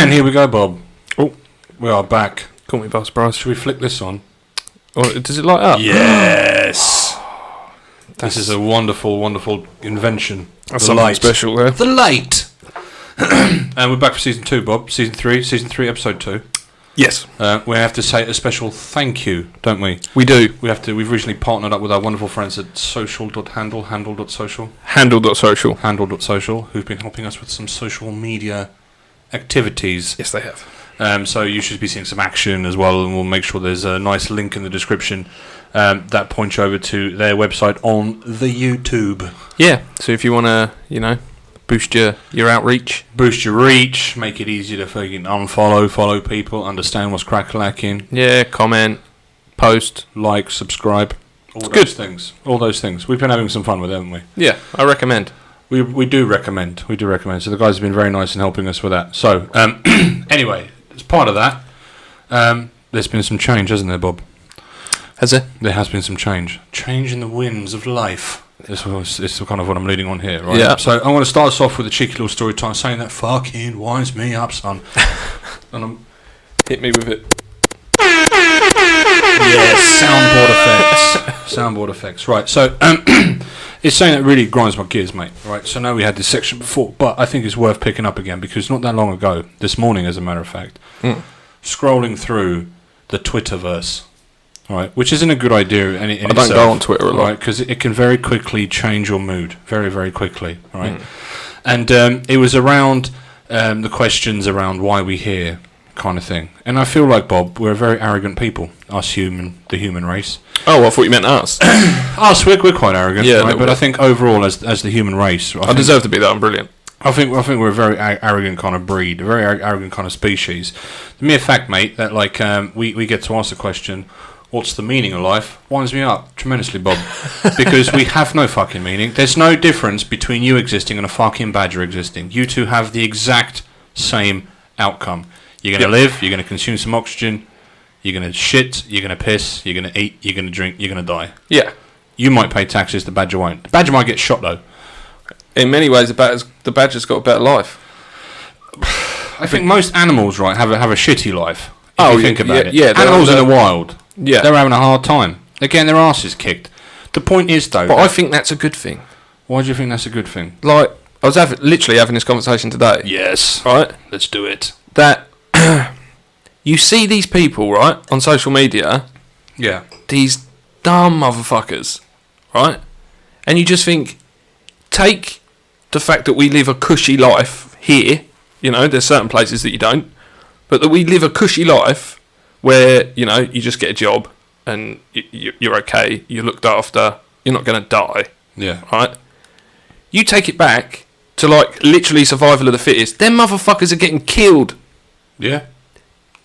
And here we go, Bob. Oh, we are back. Call me by surprise. Should we flick this on? Or does it light up? Yes. This is a wonderful, wonderful invention. That's something special there. The light. And we're back for season 2, Bob. Season 3, episode 2. Yes. We have to say a special thank you, don't we? We do. We've recently partnered up with our wonderful friends at handle.social, Handle.social, who've been helping us with some social media activities. Yes, they have. So you should be seeing some action as well, and we'll make sure there's a nice link in the description that points you over to their website on the YouTube. Yeah, so if you want to, boost your outreach. Boost your reach, make it easier to fucking follow people, understand what's crack-lacking. Yeah, comment, post. Like, subscribe. All those things. We've been having some fun with it, haven't we? Yeah, I recommend. We do recommend. So the guys have been very nice in helping us with that. So, anyway, as part of that, there's been some change, hasn't there, Bob? Has there? There has been some change. Change in the winds of life. This is kind of what I'm leading on here, right? Yeah. So I want to start us off with a cheeky little story time, saying that fucking winds me up, son. And hit me with it. Yes, soundboard effects. Right. So it's saying that really grinds my gears, mate. Right. So now we had this section before, but I think it's worth picking up again because not that long ago, this morning, as a matter of fact, scrolling through the Twitterverse. Right, which isn't a good idea in itself. I don't go on Twitter a lot. Right, because it can very quickly change your mood. Very, very quickly, right? And it was around the questions around why we here kind of thing. And I feel like, Bob, we're very arrogant people, the human race. Oh, I thought you meant us. We're quite arrogant, yeah, right? But I think overall, as the human race... I deserve to be that, I'm brilliant. I think we're a very arrogant kind of breed, a very arrogant kind of species. The mere fact, mate, that like we get to ask the question... What's the meaning of life? Winds me up tremendously, Bob. Because we have no fucking meaning. There's no difference between you existing and a fucking badger existing. You two have the exact same outcome. You're going to live, you're going to consume some oxygen, you're going to shit, you're going to piss, you're going to eat, you're going to drink, you're going to die. Yeah. You might pay taxes, the badger won't. The badger might get shot, though. In many ways, the badger's got a better life. I think most animals, right, have a shitty life. If you think about it. Yeah, animals in the wild. Yeah. They're having a hard time. They're getting their asses kicked. The point is, though... But I think that's a good thing. Why do you think that's a good thing? Like, I was literally having this conversation today. Yes. Right? Let's do it. That you see these people, right, on social media. Yeah. These dumb motherfuckers, right? And you just think, take the fact that we live a cushy life here. There's certain places that you don't. But that we live a cushy life... where, you just get a job and you're okay, you're looked after, you're not going to die. Yeah. Right? You take it back to, literally survival of the fittest. Them motherfuckers are getting killed. Yeah.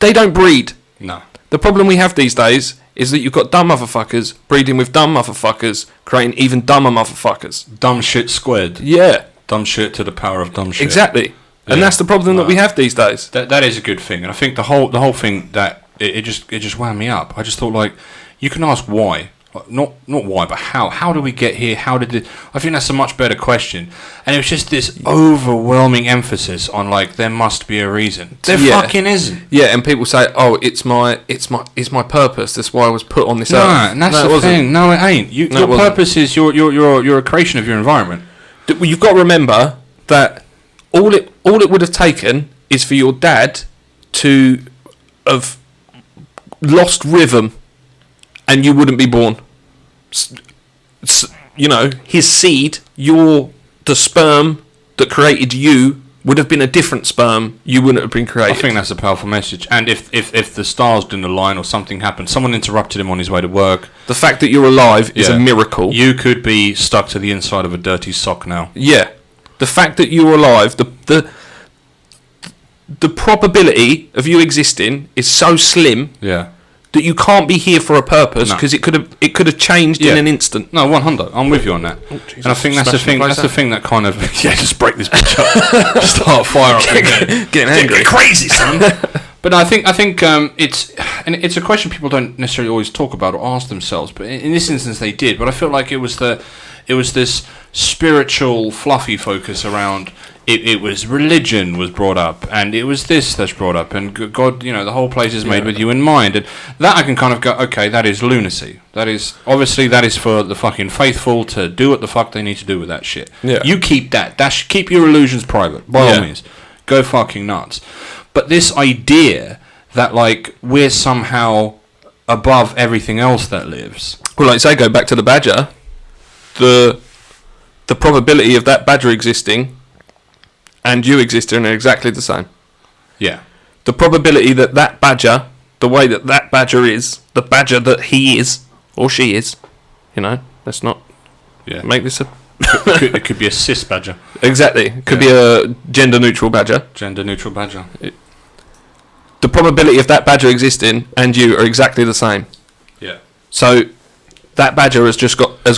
They don't breed. No. The problem we have these days is that you've got dumb motherfuckers breeding with dumb motherfuckers, creating even dumber motherfuckers. Dumb shit squared. Yeah. Dumb shit to the power of dumb shit. Exactly. Yeah. And that's the problem that we have these days. That is a good thing. And I think the whole thing that... It just wound me up. I just thought, you can ask why. Not why, but how. How do we get here? How did it... I think that's a much better question. And it was just this overwhelming emphasis on, there must be a reason. There fucking isn't. Yeah, and people say, oh, it's my purpose. That's why I was put on this earth. And that's the thing. No, it ain't. Your purpose is you're a creation of your environment. You've got to remember that all it would have taken is for your dad to have... lost rhythm and you wouldn't be born. His seed, the sperm that created you would have been a different sperm. You wouldn't have been created. I think that's a powerful message. And if the stars didn't align or something happened, someone interrupted him on his way to work. The fact that you're alive is a miracle. You could be stuck to the inside of a dirty sock now. Yeah. The fact that you're alive, the probability of you existing is so slim that you can't be here for a purpose because it could have changed in an instant. No, 100. I'm with you on that. And I think that's the thing. That's the thing that kind of just break this bitch up, start fire up again, getting angry, get crazy, son. But I think it's a question people don't necessarily always talk about or ask themselves. But in this instance, they did. But I feel like it was this spiritual, fluffy focus around it was religion was brought up, and it was this that's brought up, and God, the whole place is made with you in mind, and that I can kind of go, okay, that is lunacy. That is for the fucking faithful to do what the fuck they need to do with that shit. Yeah. You keep that. Keep your illusions private, by all means. Go fucking nuts. But this idea that like we're somehow above everything else that lives. Well, like say, go back to the badger. The probability of that badger existing and you existing are exactly the same. Yeah. The probability that badger, the way that badger is, the badger that he is or she is, let's not make this a... it could be a cis badger. Exactly. It could be a gender-neutral badger. Gender-neutral badger. The probability of that badger existing and you are exactly the same. Yeah. So that badger has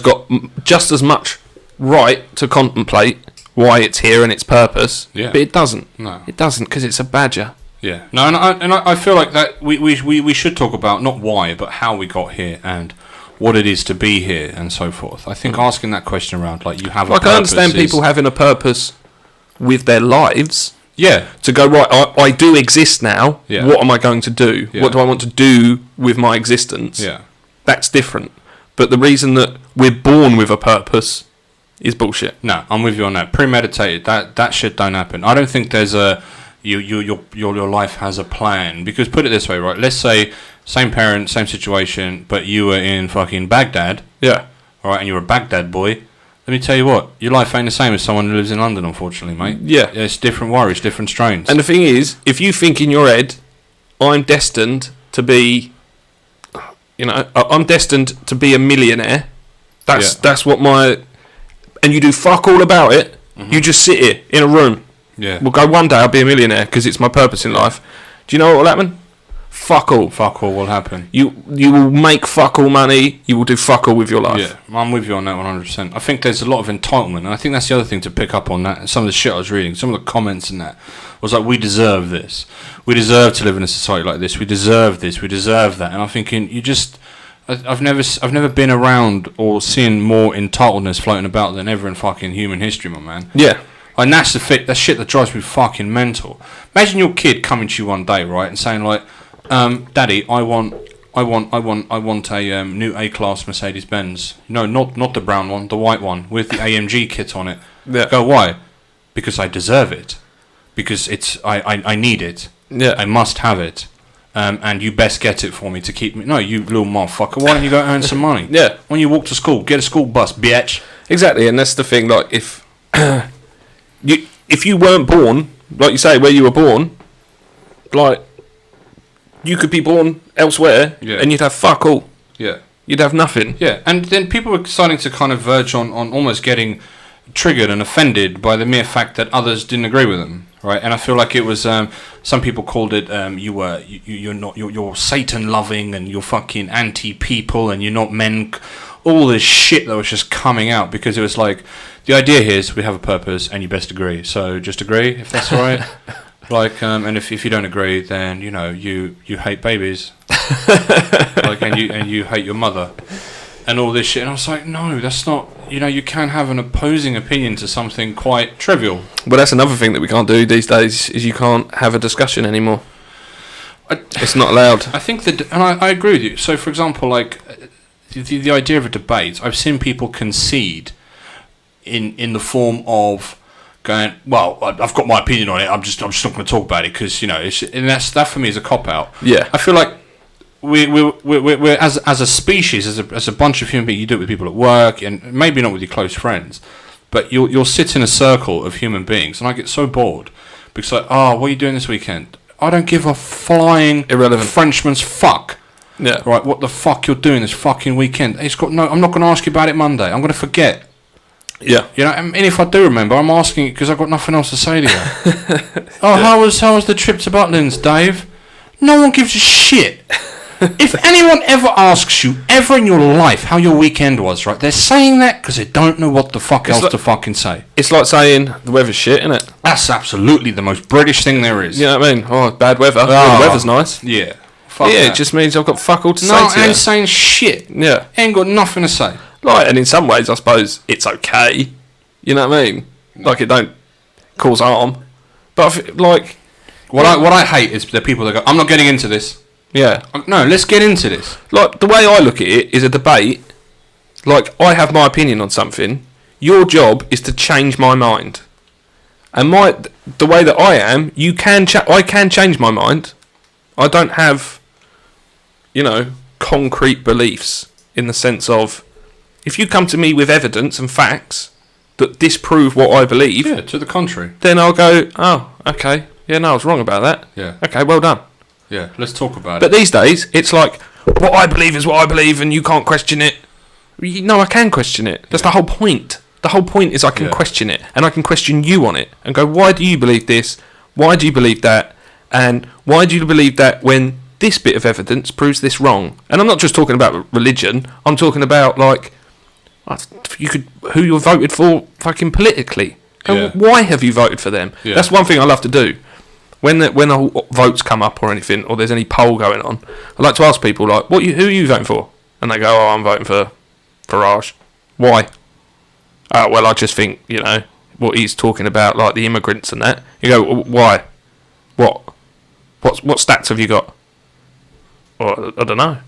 got just as much right to contemplate why it's here and its purpose, but it doesn't. No, it doesn't, because it's a badger. Yeah. No, and I feel like that we should talk about not why, but how we got here and what it is to be here and so forth. I think asking that question around, like, you have a purpose. I understand people having a purpose with their lives. Yeah. To go, right, I do exist now. Yeah. What am I going to do? Yeah. What do I want to do with my existence? Yeah. That's different. But the reason that we're born with a purpose is bullshit. No, I'm with you on that. Premeditated, that shit don't happen. I don't think there's your life has a plan. Because put it this way, right? Let's say same parents, same situation, but you were in fucking Baghdad. Yeah. All right, and you're a Baghdad boy. Let me tell you what, your life ain't the same as someone who lives in London, unfortunately, mate. Yeah. It's different worries, different strains. And the thing is, if you think in your head, I'm destined to be, I'm destined to be a millionaire. That's what and you do fuck all about it. Mm-hmm. You just sit here in a room. Yeah. We'll go, one day I'll be a millionaire because it's my purpose in life. Do you know what will happen? Fuck all. Fuck all will happen. You will make fuck all money. You will do fuck all with your life. Yeah, I'm with you on that 100%. I think there's a lot of entitlement, and I think that's the other thing to pick up on that. Some of the shit I was reading, some of the comments in that was like, we deserve this. We deserve to live in a society like this. We deserve this. We deserve that. And I'm thinking, I've never been around or seen more entitledness floating about than ever in fucking human history, my man. Yeah. And that's that shit that drives me fucking mental. Imagine your kid coming to you one day, right, and saying like, Daddy, I want a new A-class Mercedes Benz. No, not the brown one, the white one with the AMG kit on it. Yeah. Go, why? Because I deserve it. Because I need it. Yeah. I must have it. And you best get it for me to keep me. No, you little motherfucker. Why don't you go earn some money? Yeah. When you walk to school, get a school bus, bitch. Exactly, and that's the thing. Like, if you weren't born, like you say, where you were born, like, you could be born elsewhere, and you'd have fuck all. Yeah. You'd have nothing. Yeah, and then people were starting to kind of verge on almost getting triggered and offended by the mere fact that others didn't agree with them, right? And I feel like it was some people called it you're Satan loving and you're fucking anti people and you're not men. All this shit that was just coming out because it was like, the idea here is we have a purpose and you best agree. So just agree if that's all right. Like, and if you don't agree, then you hate babies, like, and you hate your mother, and all this shit. And I was like, no, that's not. You can have an opposing opinion to something quite trivial. Well, that's another thing that we can't do these days is you can't have a discussion anymore. It's not allowed. I think that, and I agree with you. So, for example, like the idea of a debate, I've seen people concede in the form of going, well, I've got my opinion on it. I'm just not going to talk about it because and that for me is a cop out. Yeah, I feel like we're as a species, as a bunch of human beings. You do it with people at work, and maybe not with your close friends, but you'll sit in a circle of human beings, and I get so bored because like, what are you doing this weekend? I don't give a flying irrelevant Frenchman's fuck. Yeah, right. What the fuck you're doing this fucking weekend? It's got no. I'm not going to ask you about it Monday. I'm going to forget. Yeah, and if I do remember, I'm asking it because I've got nothing else to say to you. How was the trip to Butlins, Dave? No one gives a shit. If anyone ever asks you, ever in your life, how your weekend was, right, they're saying that because they don't know what the fuck else to fucking say. It's like saying the weather's shit, isn't it? That's absolutely the most British thing there is. You know what I mean? Oh, bad weather. The weather's nice. Yeah. It just means I've got fuck all to say to you. No, I ain't saying shit. Yeah. Ain't got nothing to say. Like, and in some ways, I suppose it's okay. You know what I mean? Like, it don't cause harm. But I feel like what I hate is the people that go, I'm not getting into this. Yeah. No, let's get into this. Like, the way I look at it is a debate. Like, I have my opinion on something. Your job is to change my mind. And the way that I am, I can change my mind. I don't have, concrete beliefs in the sense of, if you come to me with evidence and facts that disprove what I believe, yeah, to the contrary, then I'll go, oh, okay, yeah, no, I was wrong about that. Yeah. Okay, well done. Yeah, let's talk about But it. these days, it's like, what I believe is what I believe, and you can't question it. No, I can question it. That's the whole point. The whole point is I can question it, and I can question you on it, and go, why do you believe this? Why do you believe that? And why do you believe that when this bit of evidence proves this wrong? And I'm not just talking about religion. I'm talking about, like, who you voted for fucking politically. Go, why have you voted for them? Yeah. That's one thing I love to do. When the votes come up or anything, or there's any poll going on, I like to ask people, like, who are you voting for? And they go, oh, I'm voting for Farage. Why? Well, I just think, what he's talking about, like the immigrants and that. You go, why? What stats have you got? Well, I don't know.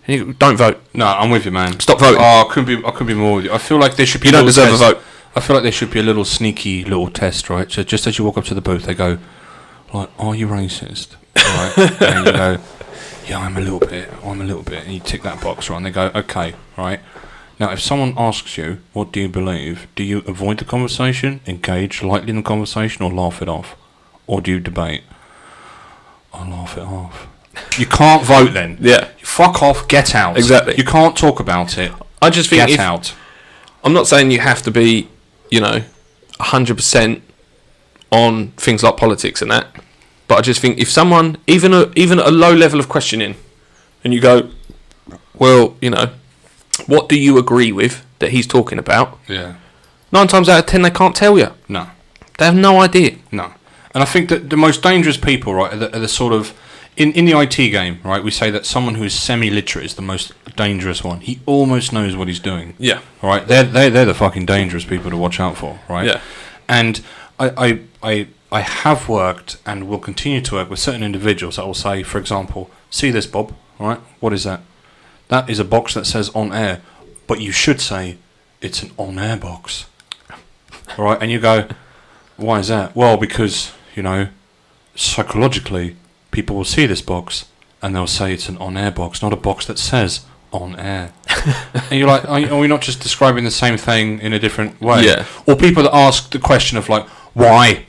And you go, don't vote. No, I'm with you, man. Stop voting. Oh, I couldn't be more with you. I feel like there should be. You don't deserve a vote. I feel like there should be a little sneaky little test, right? So just as you walk up to the booth, they go, like, are you racist? Right? And you go, yeah, I'm a little bit. And you tick that box, right? And they go, okay, right? Now, if someone asks you, what do you believe? Do you avoid the conversation, engage lightly in the conversation, or laugh it off? Or do you debate? I laugh it off. You can't vote then. Yeah. Fuck off, get out. Exactly. You can't talk about it. I just think get out. I'm not saying you have to be, 100% on things like politics and that, but I just think if someone, even at a low level of questioning, and you go, well, what do you agree with that he's talking about? Yeah. 9 times out of 10, they can't tell you. No. They have no idea. No. And I think that the most dangerous people, right, are the sort of... In the IT game, right, we say that someone who is semi-literate is the most dangerous one. He almost knows what he's doing. Yeah. All right? They're the fucking dangerous people to watch out for, right? Yeah. And I have worked and will continue to work with certain individuals that will say, for example, see this, Bob, all right? What is that? That is a box that says on air, but you should say it's an on air box. All right? And you go, why is that? Well, because, psychologically, people will see this box and they'll say it's an on air box, not a box that says on air. And you're like, are we not just describing the same thing in a different way? Yeah. Or people that ask the question of, like, why?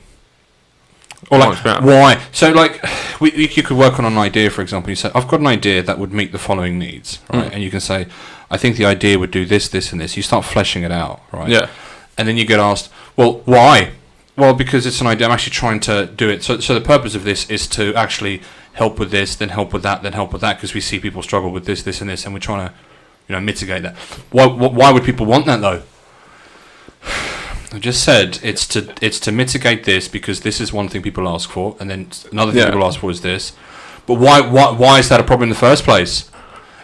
Or like, why? So, like, you could work on an idea, for example. You say, I've got an idea that would meet the following needs, right? And you can say, I think the idea would do this, this, and this. You start fleshing it out, right? Yeah. And then you get asked, well, why? Well, because it's an idea. I'm actually trying to do it. So the purpose of this is to actually help with this, then help with that, then help with that, because we see people struggle with this, this, and this, and we're trying to, mitigate that. Why would people want that, though? I just said it's to mitigate this, because this is one thing people ask for, and then another thing people ask for is this. But why is that a problem in the first place?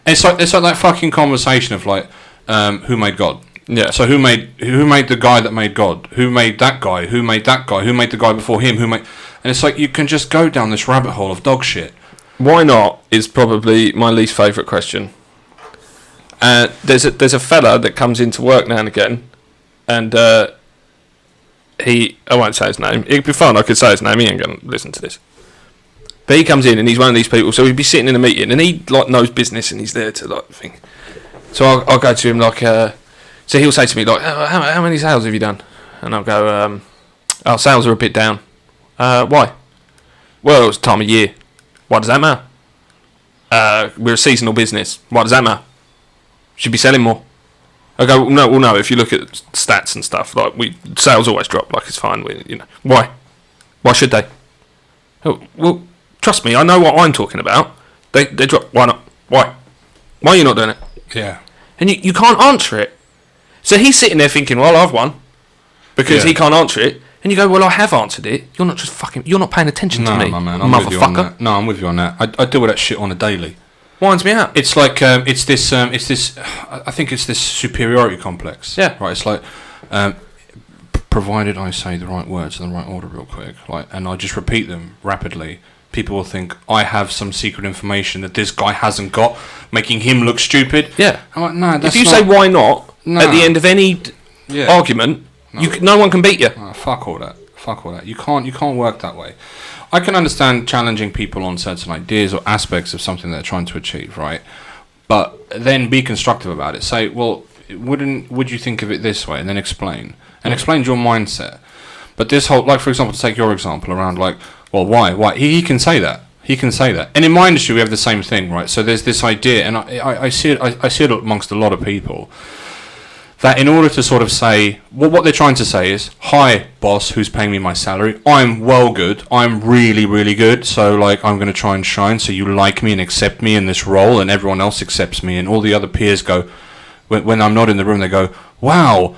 And it's like that fucking conversation of, like, who made God? Yeah. So who made the guy that made God? Who made that guy? Who made that guy? Who made the guy before him? And it's like you can just go down this rabbit hole of dog shit. Why not is probably my least favourite question. There's a fella that comes into work now and again, and I won't say his name. It'd be fun. I could say his name. He ain't gonna listen to this. But he comes in and he's one of these people. So he'd be sitting in a meeting and he like knows business and he's there to like think. So I'll go to him like. So he'll say to me like, how many sales have you done? And I'll go, our sales are a bit down. Why? Well, it's time of year. Why does that matter? We're a seasonal business. Why does that matter? Should be selling more. I go, no. If you look at stats and stuff, like sales always drop. Like it's fine. Why? Why should they? Oh, well, trust me, I know what I'm talking about. They drop. Why not? Why? Why are you not doing it? Yeah. And you can't answer it. So he's sitting there thinking, well, I've won. Because he can't answer it. And you go, well, I have answered it. You're not just you're not paying attention to me, my man, I'm with you on that. No, I'm with you on that. I deal with that shit on a daily. Winds me out. It's like, it's this, I think it's this superiority complex. Yeah. Right, it's like, provided I say the right words in the right order real quick, like, and I just repeat them rapidly, people will think I have some secret information that this guy hasn't got, making him look stupid. Yeah. I'm like, no, that's if you not... say why not at the end of any Yeah. argument, no one can beat you. Oh, fuck all that. Fuck all that. You can't work that way. I can understand challenging people on certain ideas or aspects of something they're trying to achieve, right? But then be constructive about it. Say, well, would you think of it this way? And then explain. And explain your mindset. But this whole, like, for example, to take your example around, like, well, why? He can say that. He can say that. And in my industry, we have the same thing, right? So there's this idea, and I see it amongst a lot of people, that in order to sort of say, well, what they're trying to say is, hi, boss, who's paying me my salary, I'm well good, I'm really, really good, so, like, I'm going to try and shine, so you like me and accept me in this role, and everyone else accepts me, and all the other peers go, when I'm not in the room, they go, wow,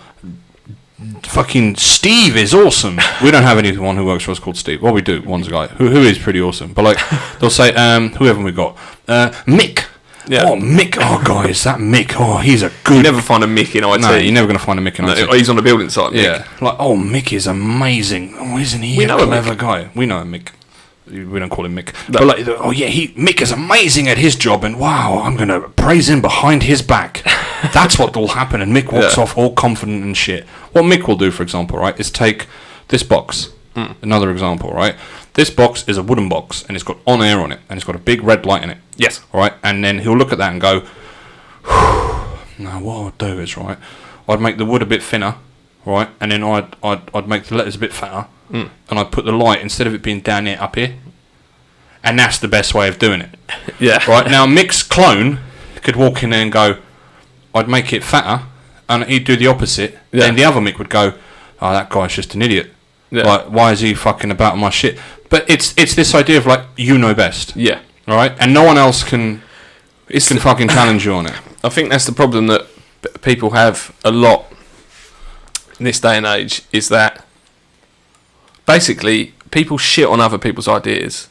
fucking Steve is awesome. We don't have anyone who works for us called Steve. Well, we do, one's a guy, who is pretty awesome, but, like, they'll say, who haven't we got? Mick. Yeah. Oh, Mick. Oh, guys, that Mick. Oh, he's a good... You never find a Mick in IT. No, you're never going to find a Mick in IT. He's on the building site, Mick. Yeah. Like, oh, Mick is amazing. Oh, isn't he a clever guy? We know a Mick. We don't call him Mick. No. But, like, oh, yeah, Mick is amazing at his job, and wow, I'm going to praise him behind his back. That's what will happen, and Mick walks off all confident and shit. What Mick will do, for example, right, is take this box. Another example, right? This box is a wooden box, and it's got on air on it, and it's got a big red light in it. Yes. All right, and then he'll look at that and go, now what I'd do is, right, I'd make the wood a bit thinner, right, and then I'd make the letters a bit fatter, and I'd put the light, instead of it being down here, up here, and that's the best way of doing it. Yeah. Right, now Mick's clone could walk in there and go, I'd make it fatter, and he'd do the opposite, and the other Mick would go, oh, that guy's just an idiot. Yeah. Like, why is he fucking about my shit? But it's this idea of, like, you know best. Yeah. All right? And no one else can fucking challenge you on it. I think that's the problem that people have a lot in this day and age, is that basically people shit on other people's ideas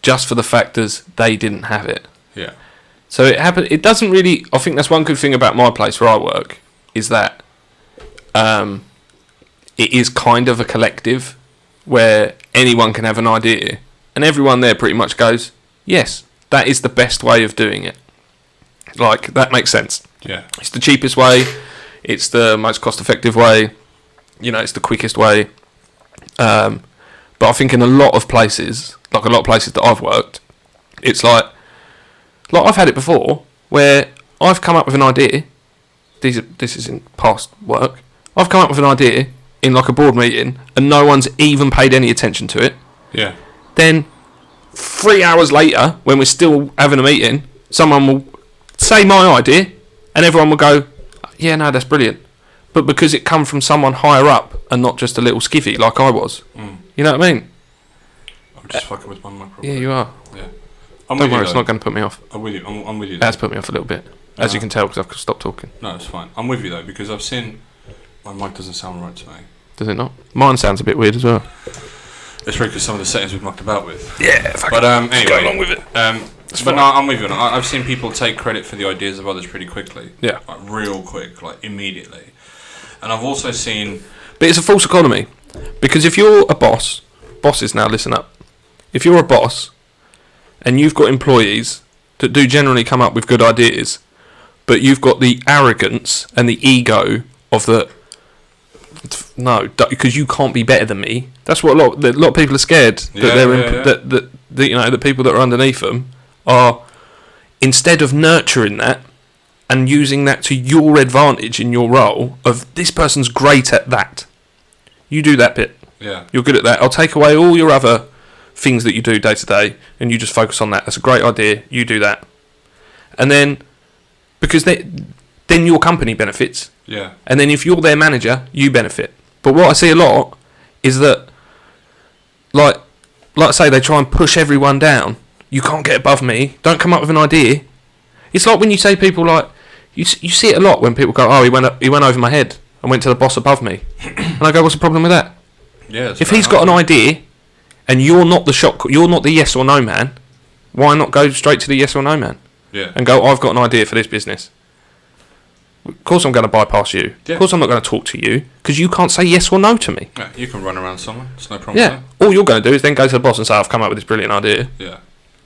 just for the fact that they didn't have it. Yeah. So it doesn't really... I think that's one good thing about my place where I work, is that... it is kind of a collective where anyone can have an idea, and everyone there pretty much goes, yes, that is the best way of doing it. Like, that makes sense. Yeah. It's the cheapest way, it's the most cost-effective way, it's the quickest way. But I think in a lot of places, like a lot of places that I've worked, it's like I've had it before, where I've come up with an idea, this is in past work, I've come up with an idea in, like, a board meeting, and no one's even paid any attention to it. Yeah. Then 3 hours later, when we're still having a meeting, someone will say my idea, and everyone will go, yeah, no, that's brilliant. But because it come from someone higher up and not just a little skivvy like I was. You know what I mean? I'm just fucking with my microphone. Yeah, you are. Yeah. Don't worry, it's not going to put me off. I'm with you. I'm with you. That's put me off a little bit, as you can tell, because I've stopped talking. No, it's fine. I'm with you, though, because I've seen... My mic doesn't sound right to me. Does it not? Mine sounds a bit weird as well. It's really because some of the settings we've mucked about with. Yeah, but anyway, go along with it. But no, I'm with you. I've seen people take credit for the ideas of others pretty quickly. Yeah, like real quick, like immediately. And I've also seen. But it's a false economy, because if you're a boss, bosses now listen up. If you're a boss, and you've got employees that do generally come up with good ideas, but you've got the arrogance and the ego of the. No, because you can't be better than me. That's what a lot of people are scared that the people that are underneath them are, instead of nurturing that and using that to your advantage in your role of this person's great at that. You do that bit. Yeah, you're good at that. I'll take away all your other things that you do day to day, and you just focus on that. That's a great idea. You do that, and then because then your company benefits. Yeah. And then if you're their manager, you benefit. But what I see a lot is that, like I say, they try and push everyone down. You can't get above me. Don't come up with an idea. It's like when you say people like, you see it a lot when people go, oh, he went over my head and went to the boss above me. And I go, what's the problem with that? Yeah. If he's got an idea and you're not the yes or no man, why not go straight to the yes or no man? Yeah. And go, I've got an idea for this business. Of course I'm going to bypass you. Yeah. Of course I'm not going to talk to you because you can't say yes or no to me. Yeah, you can run around someone. It's no problem. Yeah. All you're going to do is then go to the boss and say, I've come up with this brilliant idea. Yeah.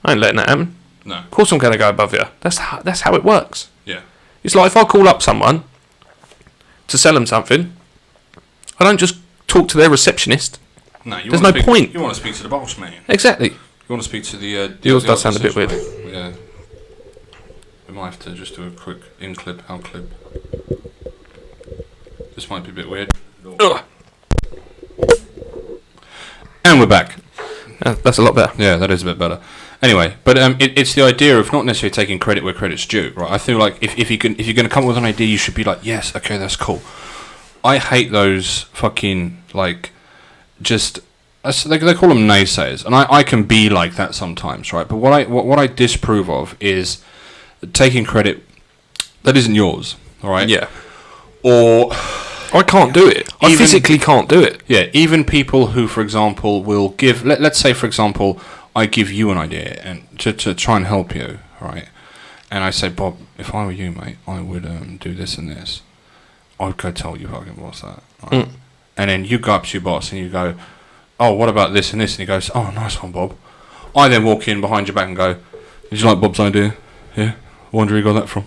I ain't letting that happen. No. Of course I'm going to go above you. That's how it works. Yeah. It's like if I call up someone to sell them something, I don't just talk to their receptionist. No, There's no point. You want to speak to the boss, man. Exactly. You want to speak to the... Yours the does sound a bit weird. Yeah. We might have to just do a quick in-clip, out-clip. This might be a bit weird. Ugh. And we're back. That's a lot better. Yeah, that is a bit better. Anyway, but it's the idea of not necessarily taking credit where credit's due, right? I feel like if you're going to come up with an idea, you should be like, yes, okay, that's cool. I hate those fucking, like, just... They call them naysayers, and I can be like that sometimes, right? But what I disapprove of is taking credit that isn't yours, all right? Yeah. Or I can't do it. I physically can't do it. Yeah, even people who, for example, will give... Let's say, for example, I give you an idea and to try and help you, right? And I say, Bob, if I were you, mate, I would do this and this. I'd go tell you fucking boss that, right? And then you go up to your boss and you go... Oh, what about this and this? And he goes, oh, nice one, Bob. I then walk in behind your back and go, did you like Bob's idea? Yeah? Wonder where you got that from.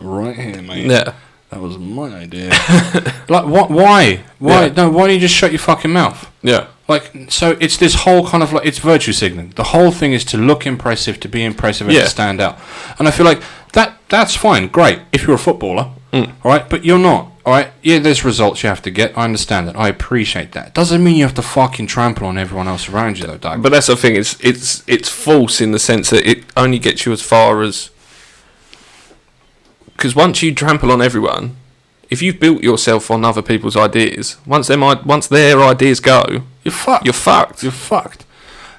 Right here, mate. Yeah. That was my idea. Like, what? Why? Why? Yeah. No, why don't you just shut your fucking mouth? Yeah. Like, so it's this whole kind of like, it's virtue signaling. The whole thing is to look impressive, to be impressive, and to stand out. And I feel like that's fine, great, if you're a footballer, all right? But you're not. All right, yeah, there's results you have to get. I understand that. I appreciate that. Doesn't mean you have to fucking trample on everyone else around you, though, Doug. But that's the thing. It's false in the sense that it only gets you as far as... Because once you trample on everyone, if you've built yourself on other people's ideas, once their ideas go, you're fucked. You're fucked. You're fucked.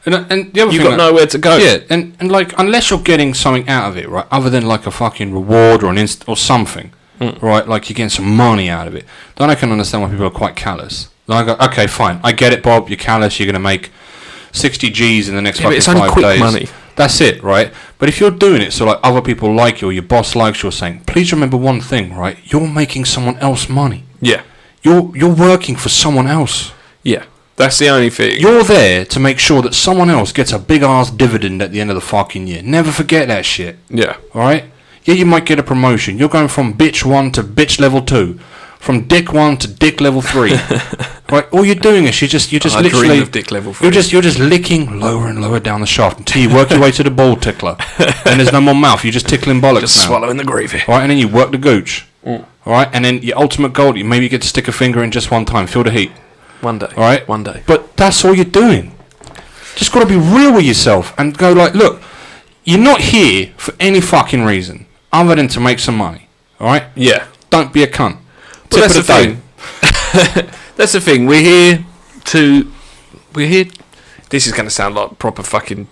And the other You've thing got nowhere to go. Yeah, and like, unless you're getting something out of it, right, other than like a fucking reward or or something, right, like you're getting some money out of it, then I can understand why people are quite callous. Then I go, okay, fine, I get it, Bob, you're callous, you're going to make 60 G's in the next fucking 5 days. It's only quick money. That's it, right? But if you're doing it so like other people like you or your boss likes you or saying, please remember one thing, right? You're making someone else money. Yeah. You're working for someone else. Yeah. That's the only thing. You're there to make sure that someone else gets a big ass dividend at the end of the fucking year. Never forget that shit. Yeah. Alright? Yeah, you might get a promotion. You're going from bitch 1 to bitch level 2. From dick 1 to dick level 3. Right? All you're doing is you're just literally... dream of dick level 3. You're just licking lower and lower down the shaft until you work your way to the ball tickler. And there's no more mouth. You're just tickling bollocks Just now. swallowing the gravy. Alright? And then you work the gooch. Alright? And then your ultimate goal, you maybe get to stick a finger in just one time. Feel the heat. One day. Alright? One day. But that's all you're doing. Just got to be real with yourself and go like, look, you're not here for any fucking reason other than to make some money. Alright? Yeah. Don't be a cunt. But that's the thing. That's the thing. We're here. This is going to sound like proper fucking,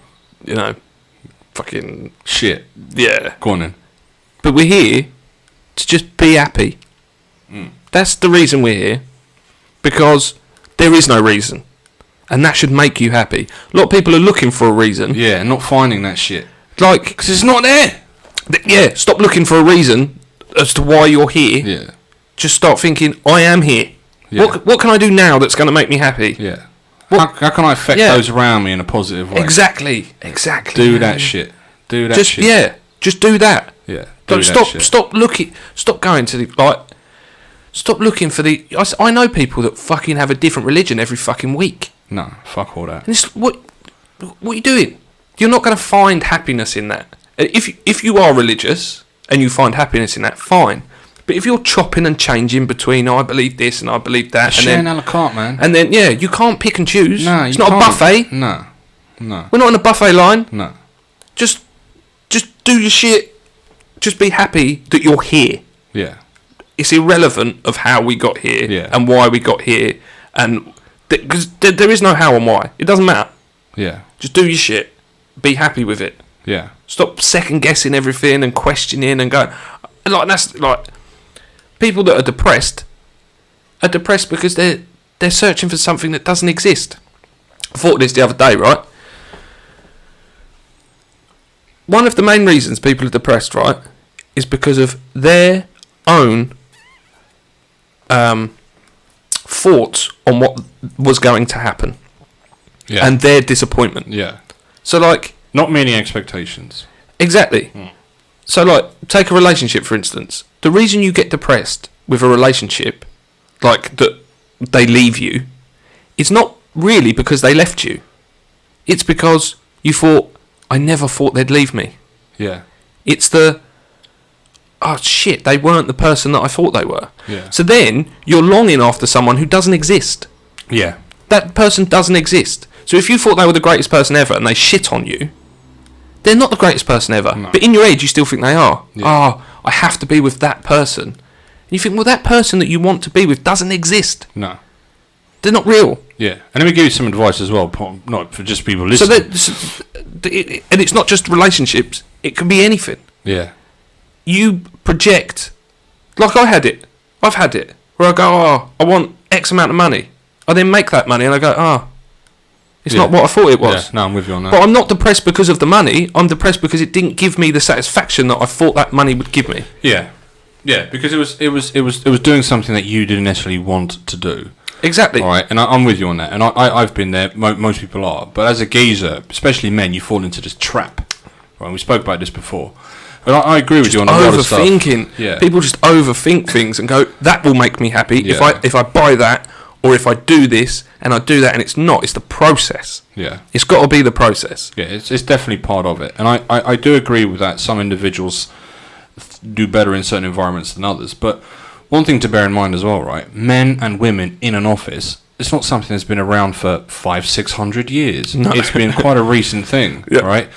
fucking shit. Yeah. Go on then. But we're here to just be happy. That's the reason we're here. Because there is no reason. And that should make you happy. A lot of people are looking for a reason. Yeah, and not finding that shit. Like, because it's not there. Yeah, stop looking for a reason as to why you're here. Yeah. Just start thinking, I am here. Yeah. What can I do now that's going to make me happy? Yeah. How can I affect those around me in a positive way? Exactly. Do that shit. Do that shit. Yeah, just do that. Yeah. Stop going to the, stop looking for the, I know people that fucking have a different religion every fucking week. No, fuck all that. And it's, what are you doing? You're not going to find happiness in that. If you are religious and you find happiness in that, fine. But if you're chopping and changing between, I believe this and I believe that, Sharing a la carte, man. And then, you can't pick and choose. No, it's not a buffet. No. We're not on a buffet line. No. Just do your shit. Just be happy that you're here. Yeah. It's irrelevant of how we got here and why we got here, and because there is no how and why. It doesn't matter. Yeah. Just do your shit. Be happy with it. Yeah. Stop second guessing everything and questioning and going like that's like people that are depressed because they're searching for something that doesn't exist. I thought of this the other day, right? One of the main reasons people are depressed, right, is because of their own thoughts on what was going to happen. Yeah. And their disappointment. Yeah. So, like... Not meeting expectations. Exactly. So, like, take a relationship, for instance. The reason you get depressed with a relationship, like, that they leave you, is not really because they left you. It's because you thought, I never thought they'd leave me. Yeah. It's the, oh, shit, they weren't the person that I thought they were. Yeah. So then, you're longing after someone who doesn't exist. Yeah. That person doesn't exist. So if you thought they were the greatest person ever and they shit on you, they're not the greatest person ever. No. But in your head, you still think they are. Yeah. Oh, I have to be with that person. And you think, well, that person that you want to be with doesn't exist. No. They're not real. Yeah. And let me give you some advice as well, not for just people So listening. and it's not just relationships. It can be anything. Yeah. You project, like I had it. I've had it. Where I go, oh, I want X amount of money. I then make that money and I go, oh, it's not what I thought it was. Yeah, no, I'm with you on that. But I'm not depressed because of the money. I'm depressed because it didn't give me the satisfaction that I thought that money would give me. Yeah, yeah, because it was doing something that you didn't necessarily want to do. Exactly. All right, and I'm with you on that. And I've been there. Most people are. But as a geezer, especially men, you fall into this trap. Right, we spoke about this before. But I agree with you on a lot of stuff. Overthinking. Yeah. People just overthink things and go, that will make me happy Yeah. if I buy that, or if I do this and I do that, and it's not. It's the process. Yeah. It's got to be the process. Yeah, it's definitely part of it. And I do agree with that. Some individuals do better in certain environments than others. But one thing to bear in mind as well, right? Men and women in an office, it's not something that's been around for 500-600 years. No. It's been quite a recent thing, Yeah. right?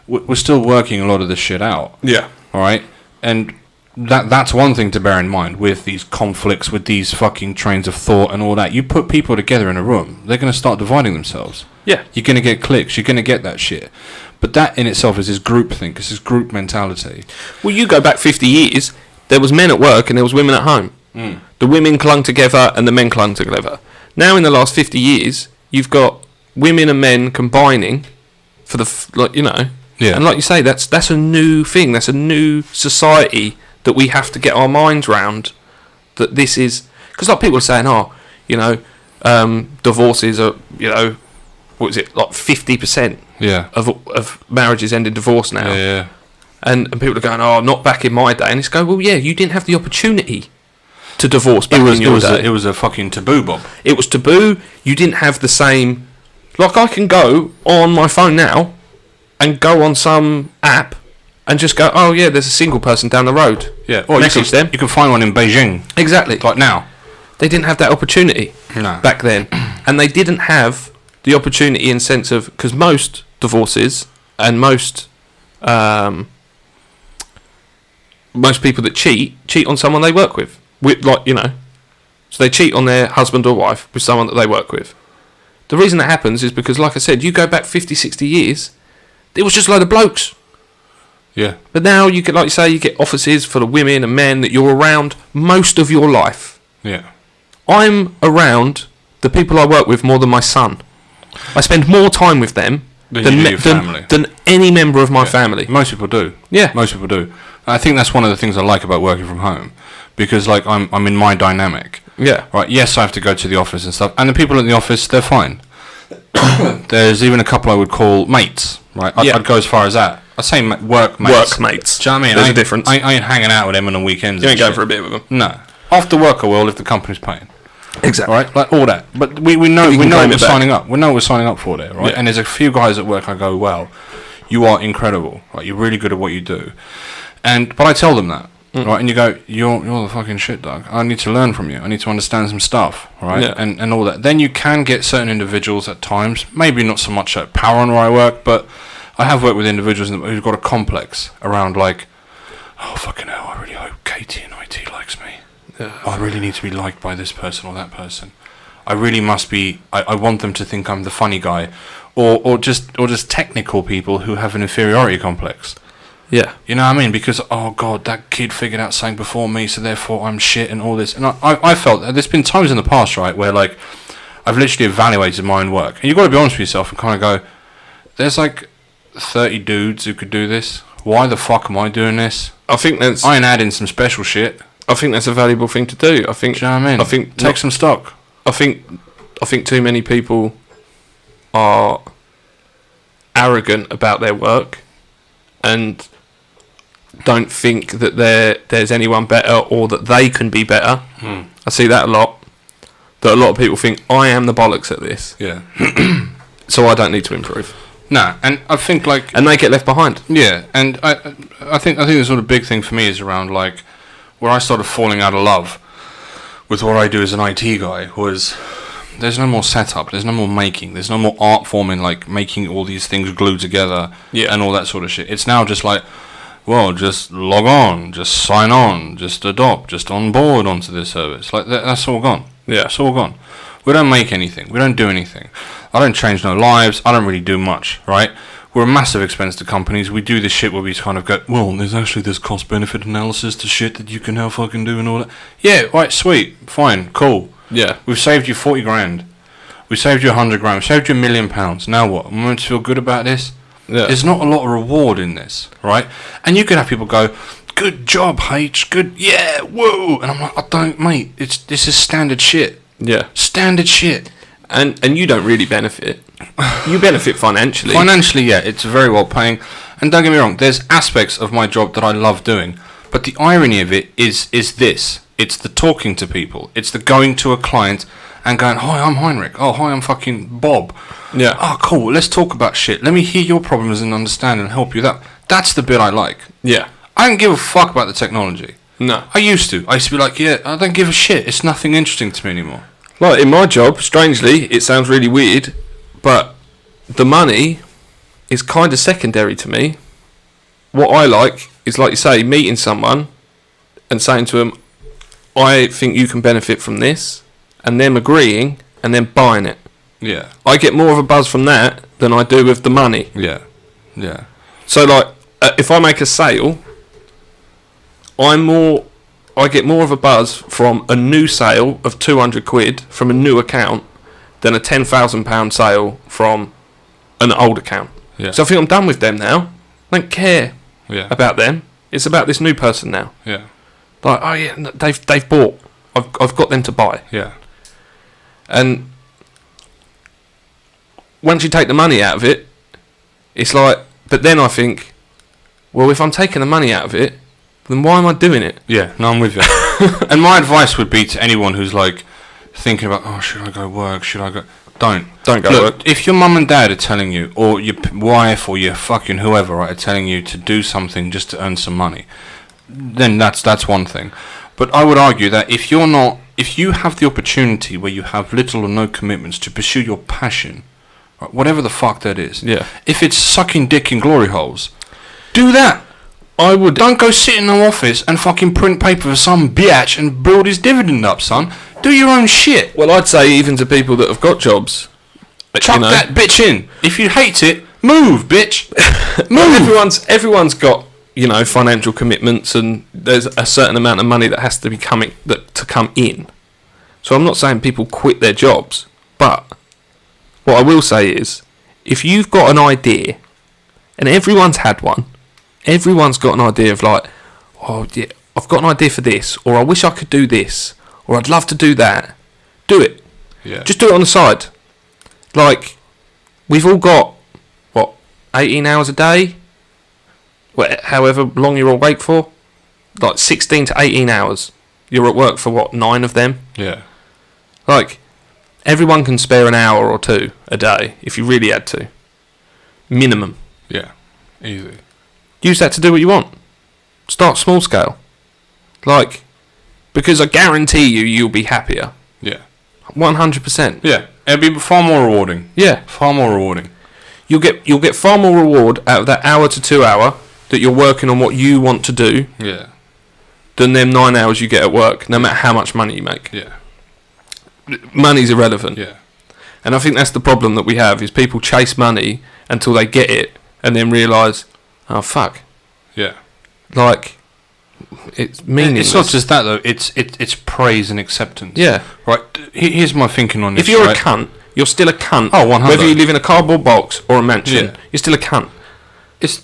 We're still working a lot of this shit out. Yeah. All right? And that's one thing to bear in mind with these conflicts, with these fucking trains of thought and all that. You put people together in a room, they're going to start dividing themselves. Yeah. You're going to get cliques, you're going to get that shit. But that in itself is this group thing, it's this group mentality. Well, you go back 50 years, there was men at work and there was women at home. The women clung together and the men clung together. Now in the last 50 years, you've got women and men combining for Yeah. And like you say, that's a new thing. That's a new society that we have to get our minds round. That this is because like people are saying, divorces are what is it, like 50% Yeah. of marriages end in divorce now. Yeah. And people are going, oh, not back in my day. And it's going, well, yeah, you didn't have the opportunity to divorce back in your day. It was a fucking taboo, Bob. It was taboo. You didn't have the same... Like, I can go on my phone now and go on some app and just go, oh, yeah, there's a single person down the road. Yeah. Or message them. You can find one in Beijing. Exactly. Like now. They didn't have that opportunity back then. And they didn't have the opportunity in sense of... Because most divorces and most people that cheat on someone they work with. So they cheat on their husband or wife with someone that they work with. The reason that happens is because, like I said, you go back 50, 60 years, it was just a load of blokes. Yeah. But now, you get, like you say, you get offices for the women and men that you're around most of your life. Yeah. I'm around the people I work with more than my son. I spend more time with them than any member of my family. Most people do. Yeah. Most people do. I think that's one of the things I like about working from home, because like I'm in my dynamic. Yeah. Right. Yes, I have to go to the office and stuff, and the people in the office, they're fine. There's even a couple I would call mates. Right. I'd go as far as that. I say work mates. Work mates. Do you know what I mean? There's a difference. I ain't hanging out with them on the weekends. You ain't and going shit. for a beer with them. No. After work I will if the company's paying. Exactly. Right, like all that. But we know can what claim we're it back. signing up. We know what we're signing up for there, right? Yeah. And there's a few guys at work I go, well, you are incredible. Right, you're really good at what you do. But I tell them that, right? And you go, you're the fucking shit, dog. I need to learn from you. I need to understand some stuff, right? Yeah. And all that. Then you can get certain individuals at times, maybe not so much at Power where I work, but I have worked with individuals who've got a complex around like, oh fucking hell, I really hope Katie in IT likes me. I really need to be liked by this person or that person. I really must be. I want them to think I'm the funny guy, or just technical people who have an inferiority complex. Yeah. You know what I mean? Because oh god, that kid figured out something before me, so therefore I'm shit and all this. And I felt that there's been times in the past, right, where like I've literally evaluated my own work, and you've got to be honest with yourself and kind of go, there's like 30 dudes who could do this. Why the fuck am I doing this? I think that's... I ain't adding some special shit. I think that's a valuable thing to do. I think. Do you know what I mean? I think take some stock. I think too many people are arrogant about their work and don't think that there's anyone better or that they can be better. I see that a lot. That a lot of people think I am the bollocks at this. Yeah. So I don't need to improve. Nah, and I think like, and they get left behind. Yeah, and I think the sort of big thing for me is around like where I started falling out of love with what I do as an IT guy was there's no more setup, there's no more making, there's no more art form in like making all these things glued together and all that sort of shit. It's now just like, well, just log on, just sign on, just adopt, just onboard onto this service. Like that's all gone. Yeah, it's all gone. We don't make anything. We don't do anything. I don't change no lives. I don't really do much, right? We're a massive expense to companies. We do this shit where we kind of go, well, there's actually this cost-benefit analysis to shit that you can now fucking do and all that. Yeah, right, sweet, fine, cool. Yeah. We've saved you 40 grand. We saved you 100 grand. We saved you £1 million. Now what? I'm meant to feel good about this? Yeah. There's not a lot of reward in this, right? And you could have people go, good job, H, good, yeah, whoa. And I'm like, I don't, mate, this is standard shit. Yeah. Standard shit. And you don't really benefit. You benefit financially. Financially, yeah, it's very well paying. And don't get me wrong, there's aspects of my job that I love doing. But the irony of it is this. It's the talking to people. It's the going to a client and going, hi, I'm Heinrich. Oh, hi, I'm fucking Bob. Yeah. Oh, cool, let's talk about shit. Let me hear your problems and understand and help you out. That's the bit I like. Yeah. I don't give a fuck about the technology. No. I used to. I used to be like, yeah, I don't give a shit. It's nothing interesting to me anymore. Like, in my job, strangely, it sounds really weird, but the money is kind of secondary to me. What I like is, like you say, meeting someone and saying to them, I think you can benefit from this, and them agreeing and then buying it. Yeah. I get more of a buzz from that than I do with the money. Yeah. Yeah. So, like, if I make a sale, I get more of a buzz from a new sale of 200 quid from a new account than a £10,000 sale from an old account. Yeah. So I think I'm done with them now. I don't care about them. It's about this new person now. Yeah. Like, oh yeah, they've bought. I've got them to buy. Yeah. And once you take the money out of it, it's like, but then I think, well, if I'm taking the money out of it, then why am I doing it? Yeah, no, I'm with you. And my advice would be to anyone who's like thinking about, oh, should I go work? Should I go? Don't go work. If your mum and dad are telling you, or your wife, or your fucking whoever, right, are telling you to do something just to earn some money, then that's one thing. But I would argue that if you have the opportunity where you have little or no commitments to pursue your passion, right, whatever the fuck that is, if it's sucking dick in glory holes, do that. I would. Don't go sit in an office and fucking print paper for some bitch and build his dividend up, son. Do your own shit. Well, I'd say even to people that have got jobs, chuck that bitch in. If you hate it, move, bitch. Move. Everyone's got, financial commitments, and there's a certain amount of money that has to be come in. So I'm not saying people quit their jobs, but what I will say is, if you've got an idea, and everyone's had one. Everyone's got an idea of like, oh yeah, I've got an idea for this, or I wish I could do this, or I'd love to do that. Do it. Yeah. Just do it on the side. Like, we've all got, 18 hours a day? However long you're awake for? Like 16 to 18 hours. You're at work for 9 of them? Yeah. Like, everyone can spare an hour or two a day, if you really had to. Minimum. Yeah. Easy. Use that to do what you want. Start small scale. Like, because I guarantee you'll be happier. Yeah. 100%. Yeah. It'll be far more rewarding. Yeah. Far more rewarding. You'll get far more reward out of that hour to 2 hour that you're working on what you want to do. Yeah. Than them 9 hours you get at work, no matter how much money you make. Yeah. Money's irrelevant. Yeah. And I think that's the problem that we have, is people chase money until they get it and then realise, oh fuck. Yeah. Like, it's meaningless. It's not just that though. It's praise and acceptance. Yeah. Right. Here's my thinking on this. If you're a cunt, you're still a cunt. Oh, 100. Whether you live in a cardboard box or a mansion, you're still a cunt.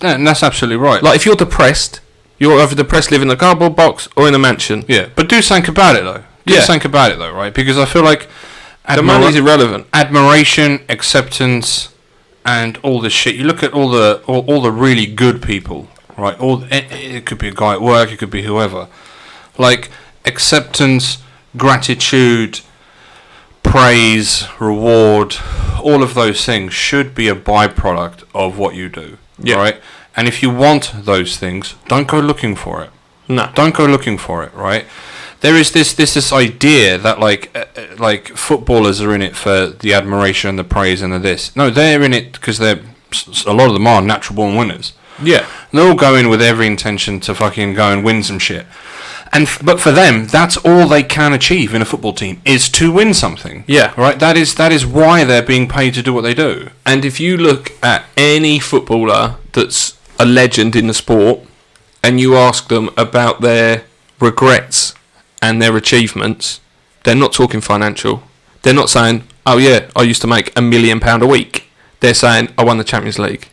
And that's absolutely right. Like, if you're depressed, You're either depressed, live in a cardboard box, or in a mansion. Yeah, but do something about it though. Do something about it though, right? Because I feel like the money's irrelevant. Admiration, acceptance, and all this shit. You look at all the really good people, right? It could be a guy at work, it could be whoever. Like acceptance, gratitude, praise, reward, all of those things should be a byproduct of what you do, right? And if you want those things, don't go looking for it. No, don't go looking for it, right? There is this idea that like footballers are in it for the admiration, the praise, and the this. No, they're in it because a lot of them are natural born winners. Yeah, they're all going with every intention to fucking go and win some shit. But for them, that's all they can achieve in a football team is to win something. Yeah, right. That is why they're being paid to do what they do. And if you look at any footballer that's a legend in the sport, and you ask them about their regrets and their achievements, they're not talking financial. They're not saying, "Oh yeah, I used to make £1 million a week." They're saying, "I won the Champions League,"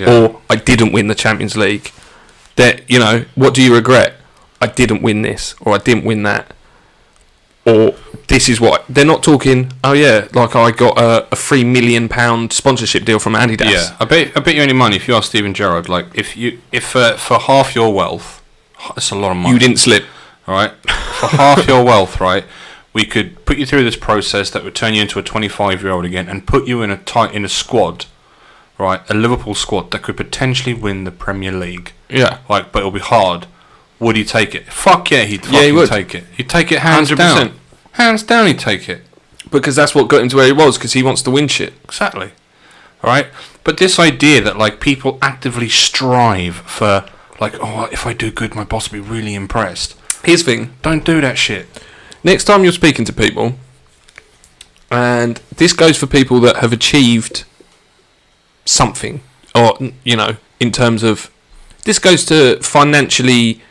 or "I didn't win the Champions League." What do you regret? I didn't win this, or I didn't win that, or this is what. They're not talking, "Oh yeah, like I got a £3 million sponsorship deal from Adidas." Yeah, I bet you any money if you ask Steven Gerrard, like if for half your wealth, that's a lot of money. You didn't slip. Right, for half your wealth, right, we could put you through this process that would turn you into a 25-year-old again and put you in a squad, right, a Liverpool squad that could potentially win the Premier League. Yeah, but it'll be hard. Would he take it? Fuck yeah, he'd take it. He'd take it hands 100%. Down. Hands down, he'd take it. Because that's what got him to where he was. Because he wants to win shit. Exactly. All right, but this idea that like people actively strive for like, oh, if I do good, my boss will be really impressed. Here's the thing. Don't do that shit. Next time you're speaking to people, and this goes for people that have achieved something, or, in terms of, this goes to financially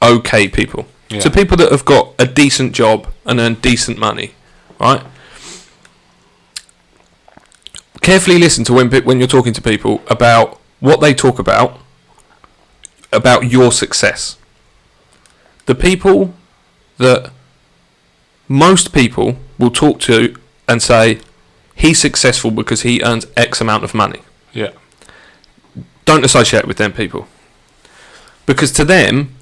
okay people. Yeah. So people that have got a decent job and earn decent money, right? Carefully listen to when you're talking to people about what they talk about your success. The people that most people will talk to and say, he's successful because he earns X amount of money. Yeah. Don't associate with them people. Because to them,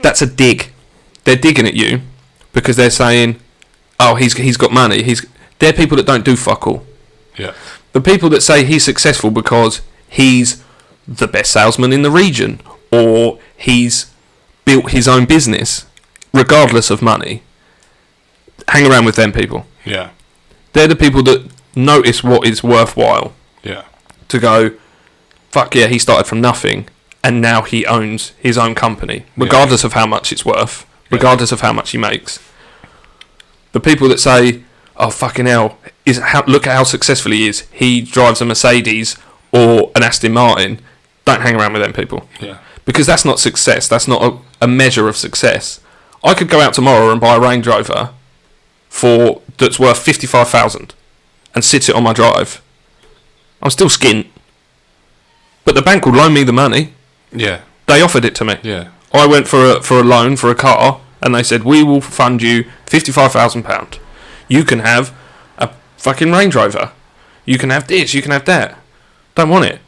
that's a dig. They're digging at you because they're saying, oh, he's got money. They're people that don't do fuck all. Yeah. The people that say he's successful because he's the best salesman in the region, or he's built his own business, regardless of money, hang around with them people. Yeah. They're the people that notice what is worthwhile. Yeah. To go, fuck yeah, he started from nothing, and now he owns his own company, regardless of how much it's worth, regardless of how much he makes. The people that say, oh, fucking hell, look at how successful he is. He drives a Mercedes or an Aston Martin. Don't hang around with them people. Yeah. Because that's not success. That's not a measure of success. I could go out tomorrow and buy a Range Rover that's worth 55,000 and sit it on my drive. I'm still skint. But the bank will loan me the money. Yeah. They offered it to me. Yeah. I went for a loan for a car, and they said, we will fund you £55,000. You can have a fucking Range Rover. You can have this, you can have that. Don't want it.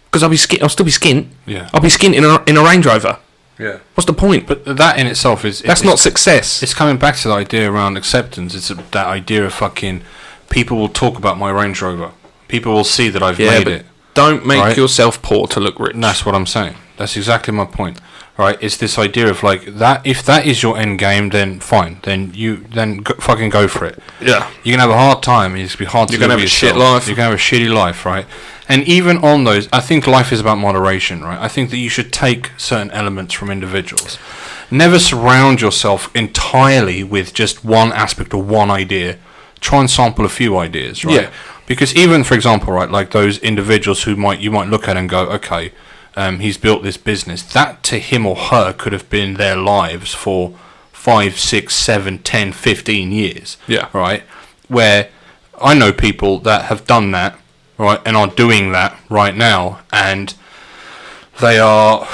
Because I'll still be skint. Yeah. I'll be skint in a Range Rover. Yeah. What's the point? But that in itself is... That's not success. It's coming back to the idea around acceptance. It's that idea of fucking... People will talk about my Range Rover. People will see that I've made it. Don't make yourself poor to look rich. And that's what I'm saying. That's exactly my point. Right? It's this idea of like that. If that is your end game, then fine. Then fucking go for it. Yeah. You can have a hard time. It's gonna be hard to live with yourself. You're gonna have a shit life. You're gonna have a shitty life, right? And even on those, I think life is about moderation, right? I think that you should take certain elements from individuals. Never surround yourself entirely with just one aspect or one idea. Try and sample a few ideas, right? Yeah. Because even, for example, right, like those individuals who you might look at and go, okay, he's built this business. That to him or her could have been their lives for 5, 6, 7, 10, 15 years. Yeah. Right? Where I know people that have done that, right, and are doing that right now, and they are,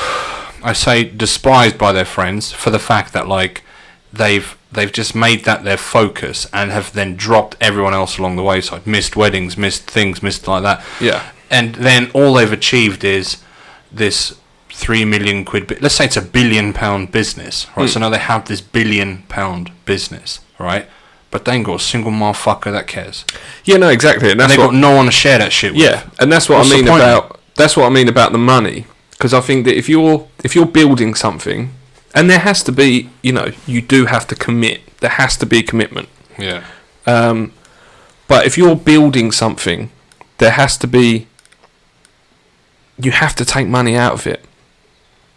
I say despised by their friends for the fact that like they've just made that their focus and have then dropped everyone else along the wayside. Missed weddings, missed things, missed like that. Yeah. And then all they've achieved is this 3 million quid. Let's say it's £1 billion business, right? So now they have this £1 billion business, right? But they ain't got a single motherfucker that cares. Yeah, no, exactly. And they've got no one to share that shit with. Yeah, and that's what I mean about. That's what I mean about the money. Because I think that if you're building something, and there has to be, you do have to commit. There has to be commitment. Yeah. But if you're building something, there has to be. You have to take money out of it.